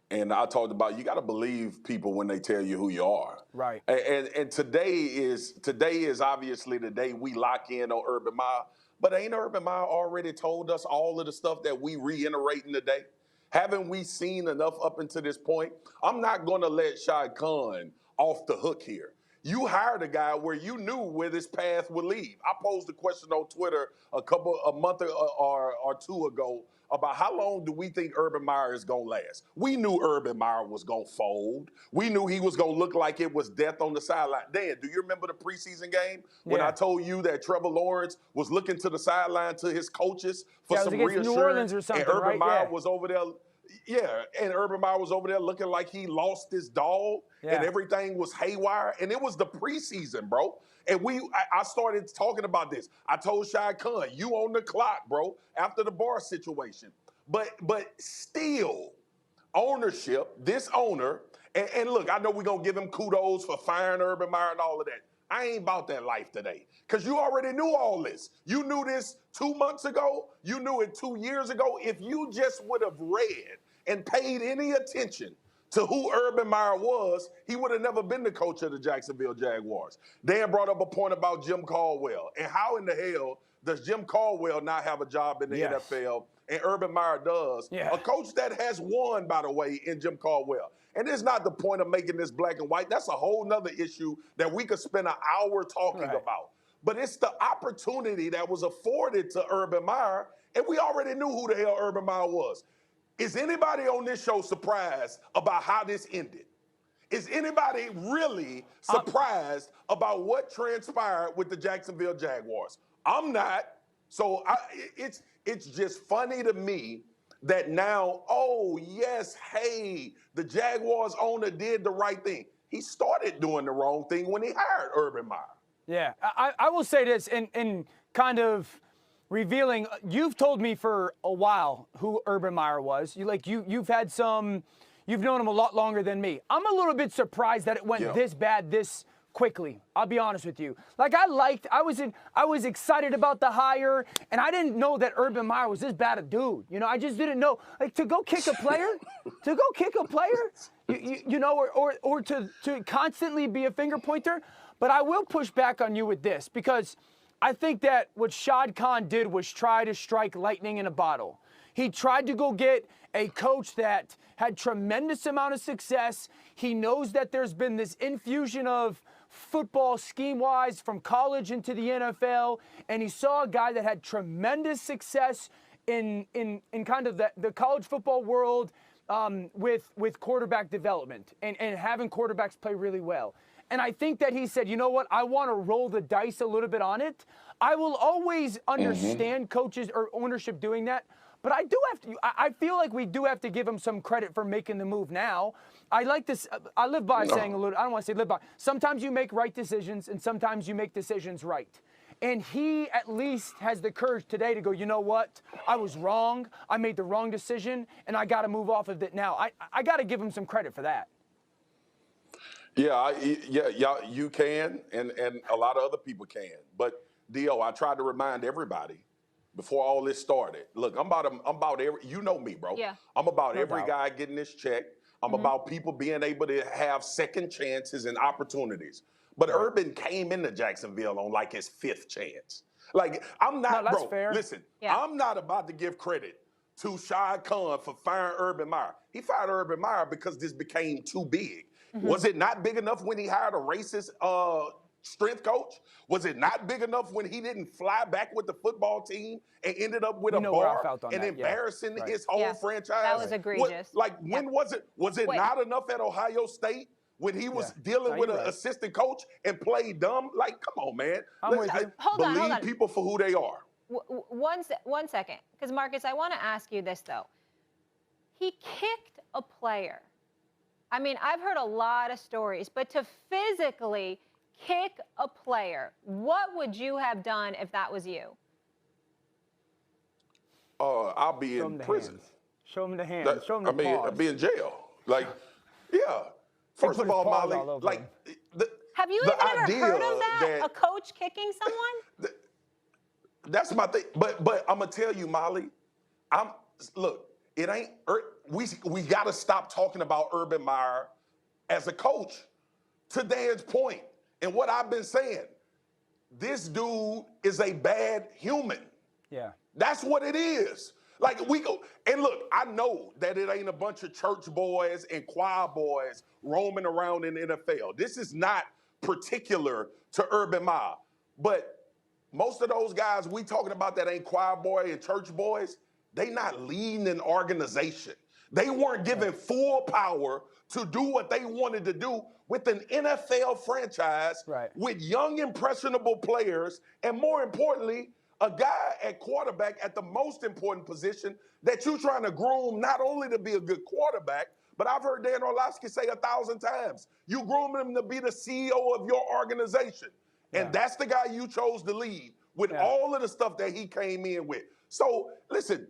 And I talked about you got to believe people when they tell you who you are. Right. And today is obviously the day we lock in on Urban Meyer. But ain't Urban Meyer already told us all of the stuff that we reiterating today? Haven't we seen enough up until this point? I'm not going to let Shad Khan off the hook here. You hired a guy where you knew where this path would lead. I posed a question on Twitter a month or two ago about how long do we think Urban Meyer is going to last. We knew Urban Meyer was going to fold. We knew he was going to look like it was death on the sideline. Dan, do you remember the preseason game when I told you that Trevor Lawrence was looking to the sideline to his coaches for some reassurance? New Orleans or something, and Urban right? Meyer was over there. Yeah, and Urban Meyer was over there looking like he lost his dog and everything was haywire. And it was the preseason, bro. And I started talking about this. I told Shad Khan, you on the clock, bro, after the bar situation. But still, ownership, this owner, and look, I know we're going to give him kudos for firing Urban Meyer and all of that. I ain't about that life today because you already knew all this. You knew this 2 months ago. You knew it 2 years ago. If you just would have read and paid any attention to who Urban Meyer was, he would have never been the coach of the Jacksonville Jaguars. Dan brought up a point about Jim Caldwell. And how in the hell does Jim Caldwell not have a job in the NFL and Urban Meyer does? A coach that has won, by the way, in Jim Caldwell. And it's not the point of making this black and white. That's a whole nother issue that we could spend an hour talking about. But it's the opportunity that was afforded to Urban Meyer, and we already knew who the hell Urban Meyer was. Is anybody on this show surprised about how this ended? Is anybody really surprised about what transpired with the Jacksonville Jaguars? I'm not. So it's just funny to me that now, oh, yes, hey, the Jaguars owner did the right thing. He started doing the wrong thing when he hired Urban Meyer. Yeah, I will say this in kind of revealing. You've told me for a while who Urban Meyer was. You've had some, you've known him a lot longer than me. I'm a little bit surprised that it went this bad this quickly. I'll be honest with you. I was excited about the hire, and I didn't know that Urban Meyer was this bad a dude. You know, I just didn't know. Like, to go kick a player, or to constantly be a finger pointer. But I will push back on you with this, because I think that what Shad Khan did was try to strike lightning in a bottle. He tried to go get a coach that had tremendous amount of success. He knows that there's been this infusion of football scheme-wise from college into the NFL, and he saw a guy that had tremendous success in kind of the college football world with quarterback development and having quarterbacks play really well. And I think that he said, you know what, I want to roll the dice a little bit on it. I will always understand coaches or ownership doing that, but I feel like we do have to give him some credit for making the move now. I like this. I live by saying a little, I don't want to say live by. Sometimes you make right decisions and sometimes you make decisions right. And he at least has the courage today to go, you know what? I was wrong. I made the wrong decision and I got to move off of it now. I got to give him some credit for that. Yeah, you can, and a lot of other people can. But Dio, I tried to remind everybody before all this started. Look, I'm about every. You know me, bro. Yeah. I'm about every guy getting this check. I'm about people being able to have second chances and opportunities. But Urban came into Jacksonville on like his fifth chance. Like, I'm not, that's bro. fair. Listen, I'm not about to give credit to Shad Khan for firing Urban Meyer. He fired Urban Meyer because this became too big. Was it not big enough when he hired a racist strength coach? Was it not big enough when he didn't fly back with the football team and ended up with a bar and embarrassing his whole franchise? That was egregious. When was it? Was it not enough at Ohio State when he was dealing with an assistant coach and played dumb? Like, come on, man. Hold on. People for who they are. One second, because Marcus, I want to ask you this though. He kicked a player. I mean, I've heard a lot of stories, but to physically kick a player, what would you have done if that was you? I'll be in prison. Show him the hands. Show him the paws. I'll be in jail. Like, yeah. First of all, Molly, like, have you even ever heard of that? A coach kicking someone? That's my thing. But I'm gonna tell you, Molly, look, it ain't. We got to stop talking about Urban Meyer as a coach. To Dan's point, and what I've been saying, this dude is a bad human. Yeah. That's what it is. Like, we go, and look, I know that it ain't a bunch of church boys and choir boys roaming around in the NFL. This is not particular to Urban Meyer. But most of those guys we talking about that ain't choir boy and church boys, they not leading an organization. They weren't given full power to do what they wanted to do with an NFL franchise with young, impressionable players, and more importantly, a guy at quarterback at the most important position that you're trying to groom not only to be a good quarterback, but I've heard Dan Orlovsky say 1,000 times, you groom him to be the CEO of your organization. And that's the guy you chose to lead with all of the stuff that he came in with. So, listen,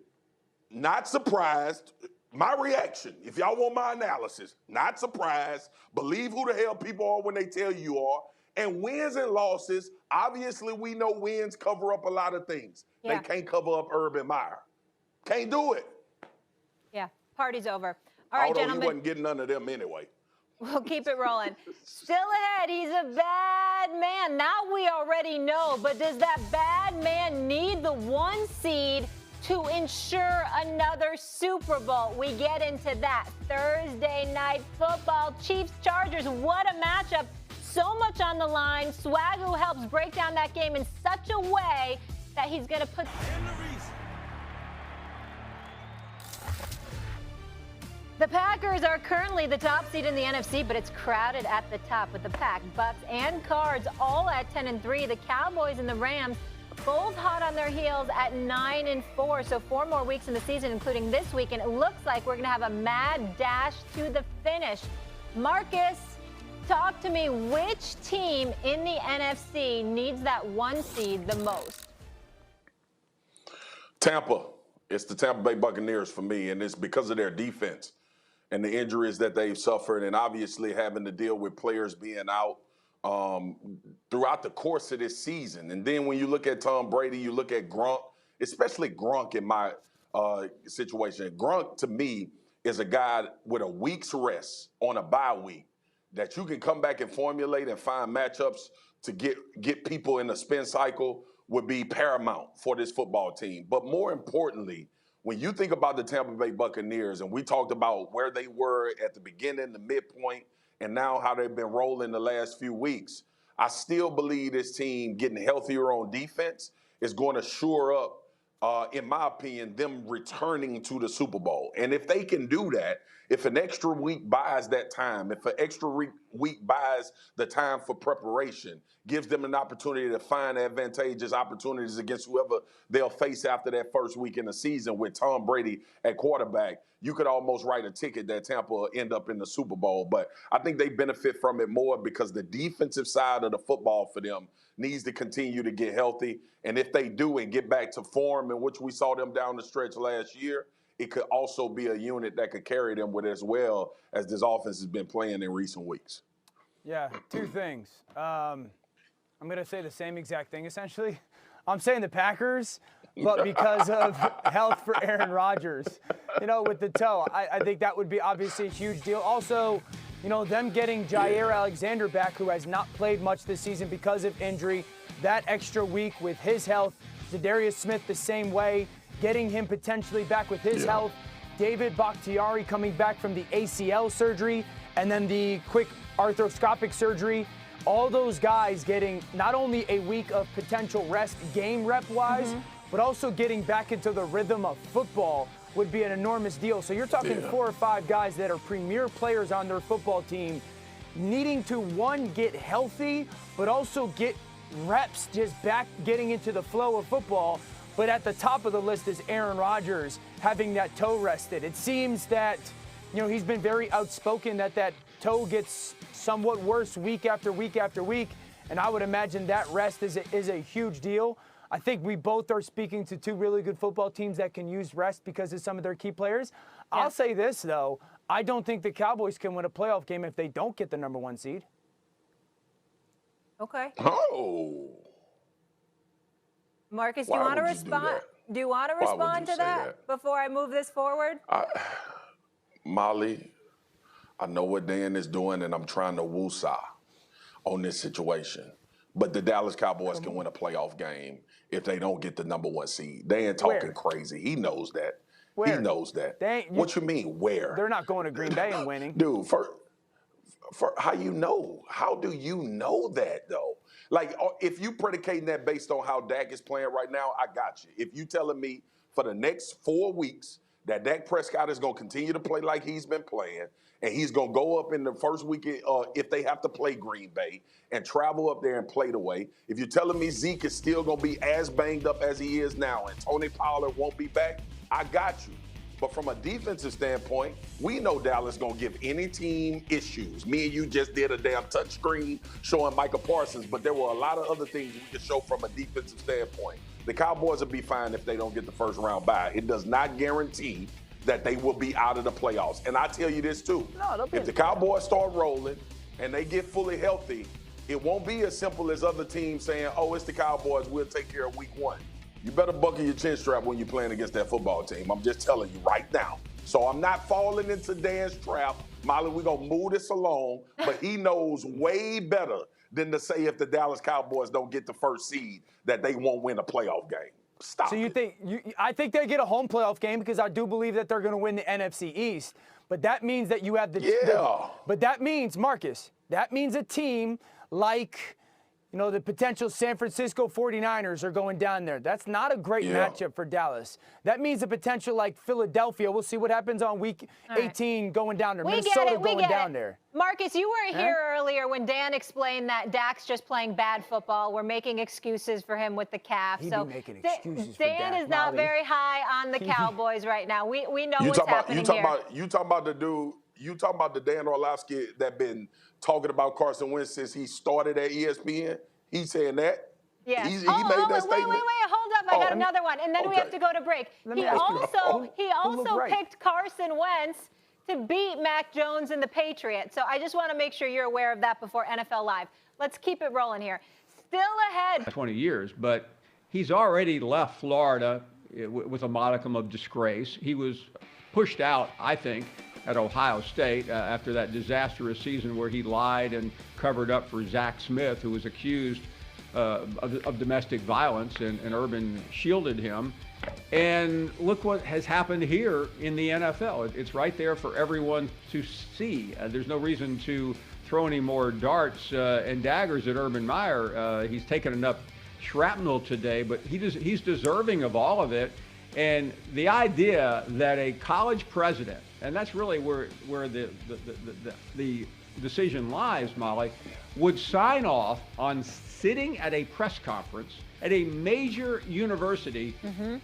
not surprised. My reaction, if y'all want my analysis, not surprised. Believe who the hell people are when they tell you are. And wins and losses, obviously we know wins cover up a lot of things. They can't cover up Urban Meyer. Can't do it. Yeah, party's over. All right, Although gentlemen. he wasn't getting none of them anyway. We'll keep it rolling. Still ahead, he's a bad man. That we already know. But does that bad man need the 1 seed to ensure another Super Bowl? We get into that. Thursday night football, Chiefs-Chargers. What a matchup. So much on the line. Swagoo helps break down that game in such a way that he's going to put... The Packers are currently the top seed in the NFC, but it's crowded at the top with the Pack, Bucks, and Cards all at 10-3. The Cowboys and the Rams both hot on their heels at 9-4. So 4 more weeks in the season, including this week, and it looks like we're going to have a mad dash to the finish. Marcus, talk to me. Which team in the NFC needs that 1 seed the most? Tampa. It's the Tampa Bay Buccaneers for me, and it's because of their defense and the injuries that they've suffered, and obviously having to deal with players being out throughout the course of this season. And then when you look at Tom Brady, you look at Gronk, especially Gronk in my situation. Gronk, to me, is a guy with a week's rest on a bye week that you can come back and formulate and find matchups to get people in the spin cycle would be paramount for this football team. But more importantly, when you think about the Tampa Bay Buccaneers, and we talked about where they were at the beginning, the midpoint, and now how they've been rolling the last few weeks, I still believe this team getting healthier on defense is going to shore up, in my opinion, them returning to the Super Bowl. And if they can do that, if an extra week buys that time, if an extra week buys the time for preparation, gives them an opportunity to find advantageous opportunities against whoever they'll face after that first week in the season with Tom Brady at quarterback, you could almost write a ticket that Tampa will end up in the Super Bowl. But I think they benefit from it more because the defensive side of the football for them needs to continue to get healthy. And if they do and get back to form in which we saw them down the stretch last year, it could also be a unit that could carry them with as well as this offense has been playing in recent weeks. Yeah, 2 things. I'm going to say the same exact thing, essentially. I'm saying the Packers, but because of health for Aaron Rodgers, with the toe. I think that would be obviously a huge deal. Also, them getting Jair Alexander back, who has not played much this season because of injury, that extra week with his health. Zadarius Smith the same way, getting him potentially back with his health. David Bakhtiari coming back from the ACL surgery and then the quick arthroscopic surgery. All those guys getting not only a week of potential rest game rep-wise, but also getting back into the rhythm of football would be an enormous deal. So you're talking 4 or 5 guys that are premier players on their football team needing to, 1, get healthy, but also get reps, just back getting into the flow of football. But at the top of the list is Aaron Rodgers having that toe rested. It seems that, he's been very outspoken that toe gets somewhat worse week after week after week. And I would imagine that rest is a huge deal. I think we both are speaking to two really good football teams that can use rest because of some of their key players. Yeah. I'll say this, though. I don't think the Cowboys can win a playoff game if they don't get the number 1 seed. Okay. Oh. Marcus, do you want to respond? Do you want to respond to that before I move this forward? Molly, I know what Dan is doing, and I'm trying to woosah on this situation. But the Dallas Cowboys can win a playoff game if they don't get the number 1 seed. Dan talking crazy. He knows that. Where? He knows that. What you mean, where? They're not going to Green Bay and winning. Dude, for how you know? How do you know that, though? Like, if you predicating that based on how Dak is playing right now, I got you. If you telling me for the next 4 weeks that Dak Prescott is going to continue to play like he's been playing, and he's going to go up in the first week if they have to play Green Bay and travel up there and play the way. If you're telling me Zeke is still going to be as banged up as he is now and Tony Pollard won't be back, I got you. But from a defensive standpoint, we know Dallas going to give any team issues. Me and you just did a damn touch screen showing Micah Parsons, but there were a lot of other things we could show from a defensive standpoint. The Cowboys will be fine if they don't get the first round bye. It does not guarantee that they will be out of the playoffs. And I tell you this too, if the Cowboys start rolling and they get fully healthy, it won't be as simple as other teams saying, oh, it's the Cowboys, we'll take care of week 1. You better buckle your chin strap when you're playing against that football team. I'm just telling you right now. So I'm not falling into Dan's trap. Molly, we're going to move this along, but he knows way better than to say if the Dallas Cowboys don't get the first seed that they won't win a playoff game. Stop. So I think they get a home playoff game because I do believe that they're going to win the NFC East. But that means that you have but that means, Marcus, that means a team like, the potential San Francisco 49ers are going down there. That's not a great matchup for Dallas. That means a potential like Philadelphia. We'll see what happens on week 18 going down there. Minnesota going down there. Marcus, you weren't here earlier when Dan explained that Dak's just playing bad football. We're making excuses for him with the calf. He'd be making excuses for Dan Dak, is not very high on the Cowboys right now. We know what's happening here. You talking about the dude, you talking about the Dan Orlovsky that been talking about Carson Wentz since he started at ESPN? He's saying that? Yeah. He made that statement. Wait, hold up. I got another one. And then we have to go to break. He also picked Carson Wentz to beat Mac Jones and the Patriots. So I just want to make sure you're aware of that before NFL Live. Let's keep it rolling here. Still ahead. 20 years, but he's already left Florida with a modicum of disgrace. He was pushed out, I think, at Ohio State after that disastrous season where he lied and covered up for Zach Smith, who was accused of domestic violence, and Urban shielded him. And look what has happened here in the NFL. It's right there for everyone to see. There's no reason to throw any more darts and daggers at Urban Meyer. He's taken enough shrapnel today, but he's deserving of all of it. And the idea that a college president, and that's really where the decision lies, Molly, would sign off on sitting at a press conference at a major university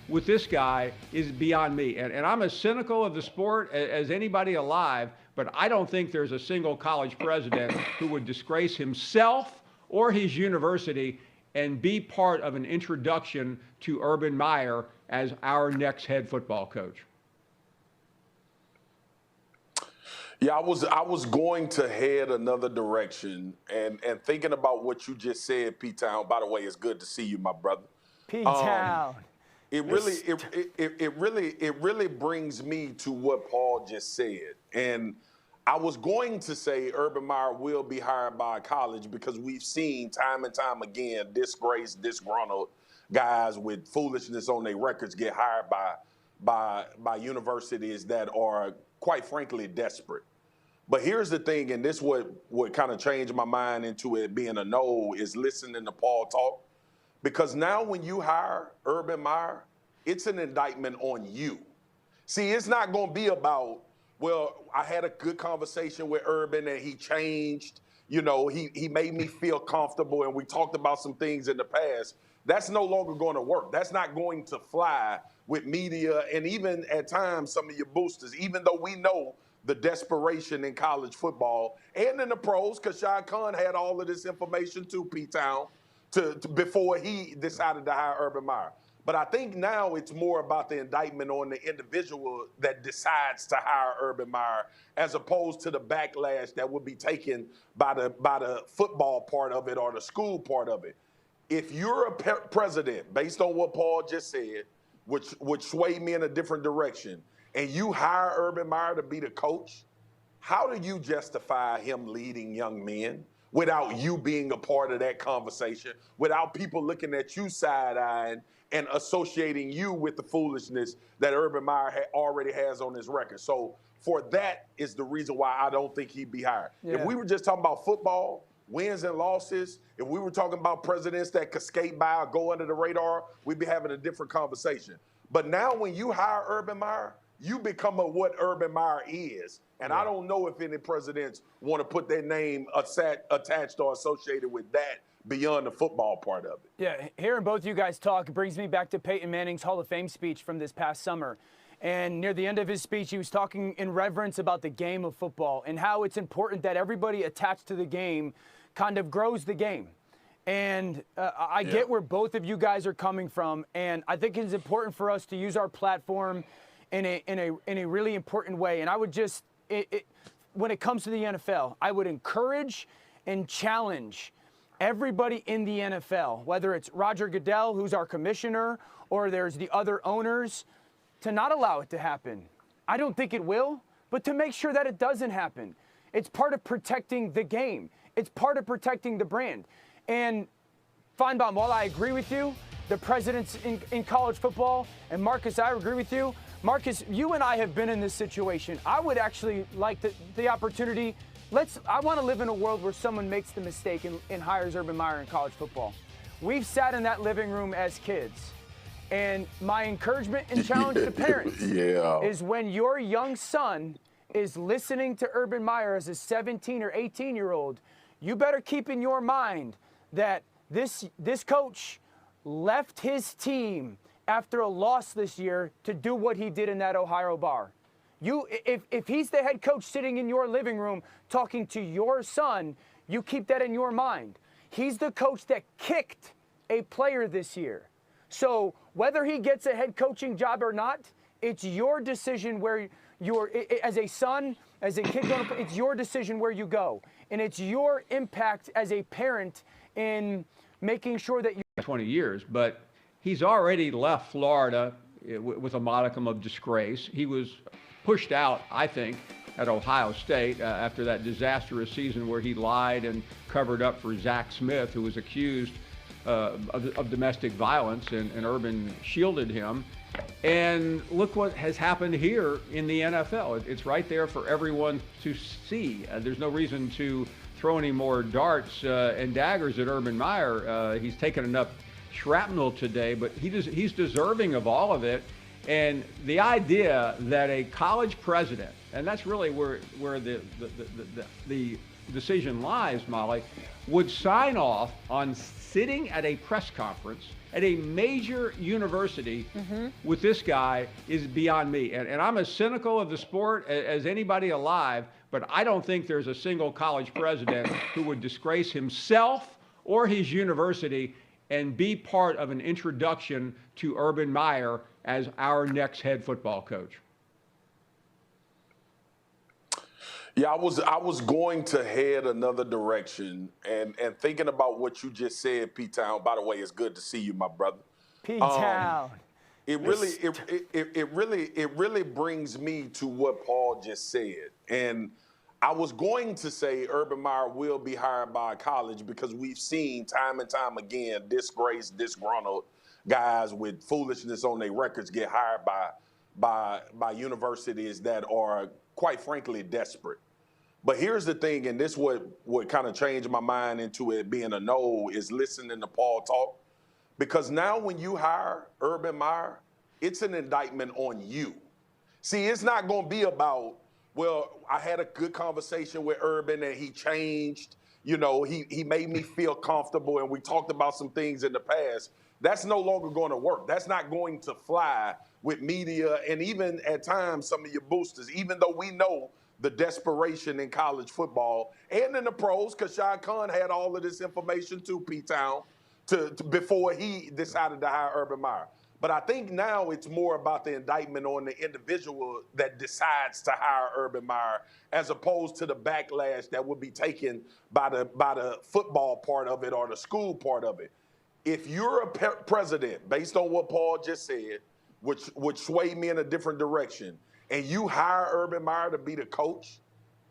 with this guy is beyond me. And I'm as cynical of the sport as anybody alive, but I don't think there's a single college president who would disgrace himself or his university and be part of an introduction to Urban Meyer as our next head football coach. Yeah, I was going to head another direction, and thinking about what you just said, P-Town. By the way, it's good to see you, my brother. P-Town. It really brings me to what Paul just said, and I was going to say Urban Meyer will be hired by a college because we've seen time and time again disgraced, disgruntled guys with foolishness on their records get hired by universities that are, quite frankly, desperate. But here's the thing, and this would kind of change my mind into it being a no, is listening to Paul talk. Because now when you hire Urban Meyer, it's an indictment on you. See, it's not going to be about, well, I had a good conversation with Urban and he changed. You know, he made me feel comfortable and we talked about some things in the past. That's no longer going to work. That's not going to fly with media and even at times some of your boosters, even though we know the desperation in college football and in the pros, because Shad Khan had all of this information too, P-Town. before he decided to hire Urban Meyer. But I think now it's more about the indictment on the individual that decides to hire Urban Meyer, as opposed to the backlash that would be taken by the football part of it or the school part of it. If you're a president, based on what Paul just said, which swayed me in a different direction, and you hire Urban Meyer to be the coach, how do you justify him leading young men without you being a part of that conversation, without people looking at you side-eyeing and associating you with the foolishness that Urban Meyer already has on his record? So for that is the reason why I don't think he'd be hired. Yeah. If we were just talking about football, wins and losses, if we were talking about presidents that could skate by or go under the radar, we'd be having a different conversation. But now when you hire Urban Meyer, you become what Urban Meyer is. And I don't know if any presidents want to put their name attached or associated with that beyond the football part of it. Yeah, hearing both you guys talk brings me back to Peyton Manning's Hall of Fame speech from this past summer. And near the end of his speech, he was talking in reverence about the game of football and how it's important that everybody attached to the game kind of grows the game. And I get where both of you guys are coming from, and I think it's important for us to use our platform in a really important way. And I would just, when it comes to the NFL, I would encourage and challenge everybody in the NFL, whether it's Roger Goodell, who's our commissioner, or there's the other owners, to not allow it to happen. I don't think it will, but to make sure that it doesn't happen. It's part of protecting the game. It's part of protecting the brand. And Feinbaum, while I agree with you, the presidents in college football, and Marcus, I agree with you. Marcus, you and I have been in this situation. I would actually like the opportunity. I want to live in a world where someone makes the mistake and hires Urban Meyer in college football. We've sat in that living room as kids. And my encouragement and challenge to parents is when your young son is listening to Urban Meyer as a 17 or 18-year-old, you better keep in your mind that this coach left his team after a loss this year to do what he did in that Ohio bar. If he's the head coach sitting in your living room talking to your son, you keep that in your mind. He's the coach that kicked a player this year. So whether he gets a head coaching job or not, it's your decision where you're, as a son, as a kid, it's your decision where you go. And it's your impact as a parent in making sure that you 20 years, but he's already left Florida with a modicum of disgrace. He was pushed out, I think, at Ohio State after that disastrous season where he lied and covered up for Zach Smith, who was accused of domestic violence, and Urban shielded him. And look what has happened here in the NFL. It's right there for everyone to see. There's no reason to throw any more darts and daggers at Urban Meyer. He's taken enough shrapnel today, but he's deserving of all of it. And the idea that a college president, and that's really where the decision lies, Molly, would sign off on sitting at a press conference at a major university with this guy is beyond me. And I'm as cynical of the sport as anybody alive, but I don't think there's a single college president who would disgrace himself or his university and be part of an introduction to Urban Meyer as our next head football coach. Yeah, I was going to head another direction, and thinking about what you just said, P-Town. By the way, it's good to see you, my brother. P-Town. It really brings me to what Paul just said. And I was going to say Urban Meyer will be hired by a college because we've seen time and time again disgraced, disgruntled guys with foolishness on their records get hired by universities that are, quite frankly, desperate. But here's the thing, and this what kind of changed my mind into it being a no, is listening to Paul talk. Because now when you hire Urban Meyer, it's an indictment on you. See, it's not going to be about, well, I had a good conversation with Urban and he changed. You know, he made me feel comfortable and we talked about some things in the past. That's no longer going to work. That's not going to fly with media and even at times some of your boosters, even though we know the desperation in college football and in the pros, because Shad Khan had all of this information too, P-Town. before he decided to hire Urban Meyer. But I think now it's more about the indictment on the individual that decides to hire Urban Meyer, as opposed to the backlash that would be taken by the football part of it or the school part of it. If you're a president, based on what Paul just said, which would sway me in a different direction, and you hire Urban Meyer to be the coach,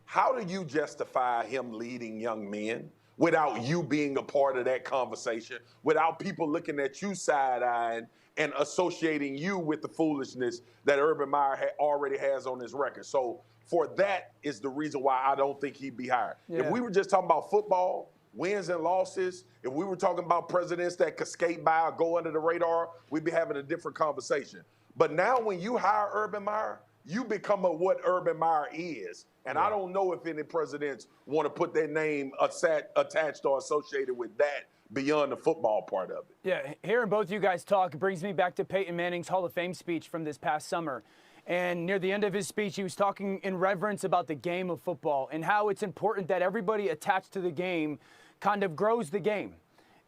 how do you justify him leading young men without you being a part of that conversation, without people looking at you side-eyeing and associating you with the foolishness that Urban Meyer already has on his record? So for that is the reason why I don't think he'd be hired. Yeah. If we were just talking about football, wins and losses, if we were talking about presidents that could skate by or go under the radar, we'd be having a different conversation. But now when you hire Urban Meyer, you become what Urban Meyer is. And I don't know if any presidents want to put their name attached or associated with that beyond the football part of it. Yeah, hearing both you guys talk brings me back to Peyton Manning's Hall of Fame speech from this past summer. And near the end of his speech, he was talking in reverence about the game of football and how it's important that everybody attached to the game kind of grows the game.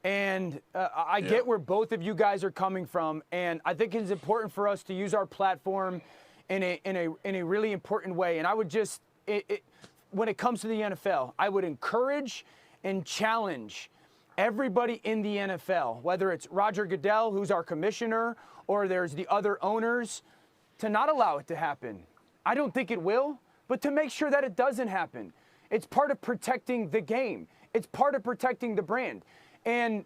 And I get where both of you guys are coming from, and I think it's important for us to use our platform in a really important way. And I would just, when it comes to the NFL, I would encourage and challenge everybody in the NFL, whether it's Roger Goodell, who's our commissioner, or there's the other owners, to not allow it to happen. I don't think it will, but to make sure that it doesn't happen. It's part of protecting the game. It's part of protecting the brand. And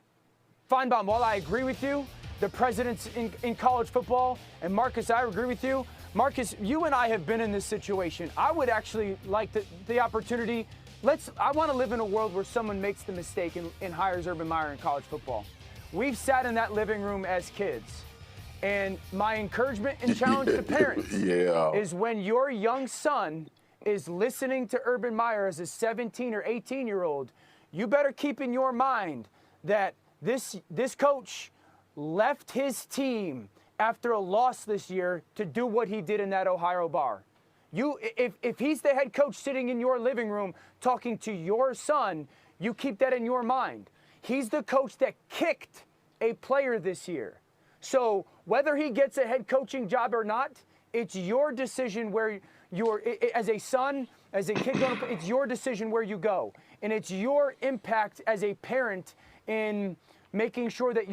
Feinbaum, while I agree with you, the presidents in college football, and Marcus, I agree with you. Marcus, you and I have been in this situation. I would actually like the opportunity. I want to live in a world where someone makes the mistake and hires Urban Meyer in college football. We've sat in that living room as kids. And my encouragement and challenge to parents is when your young son is listening to Urban Meyer as a 17 or 18-year-old, you better keep in your mind that this coach left his team after a loss this year to do what he did in that Ohio bar. If he's the head coach sitting in your living room talking to your son, you keep that in your mind. He's the coach that kicked a player this year. So whether he gets a head coaching job or not, it's your decision where as a son, as a kid, it's your decision where you go. And it's your impact as a parent in making sure that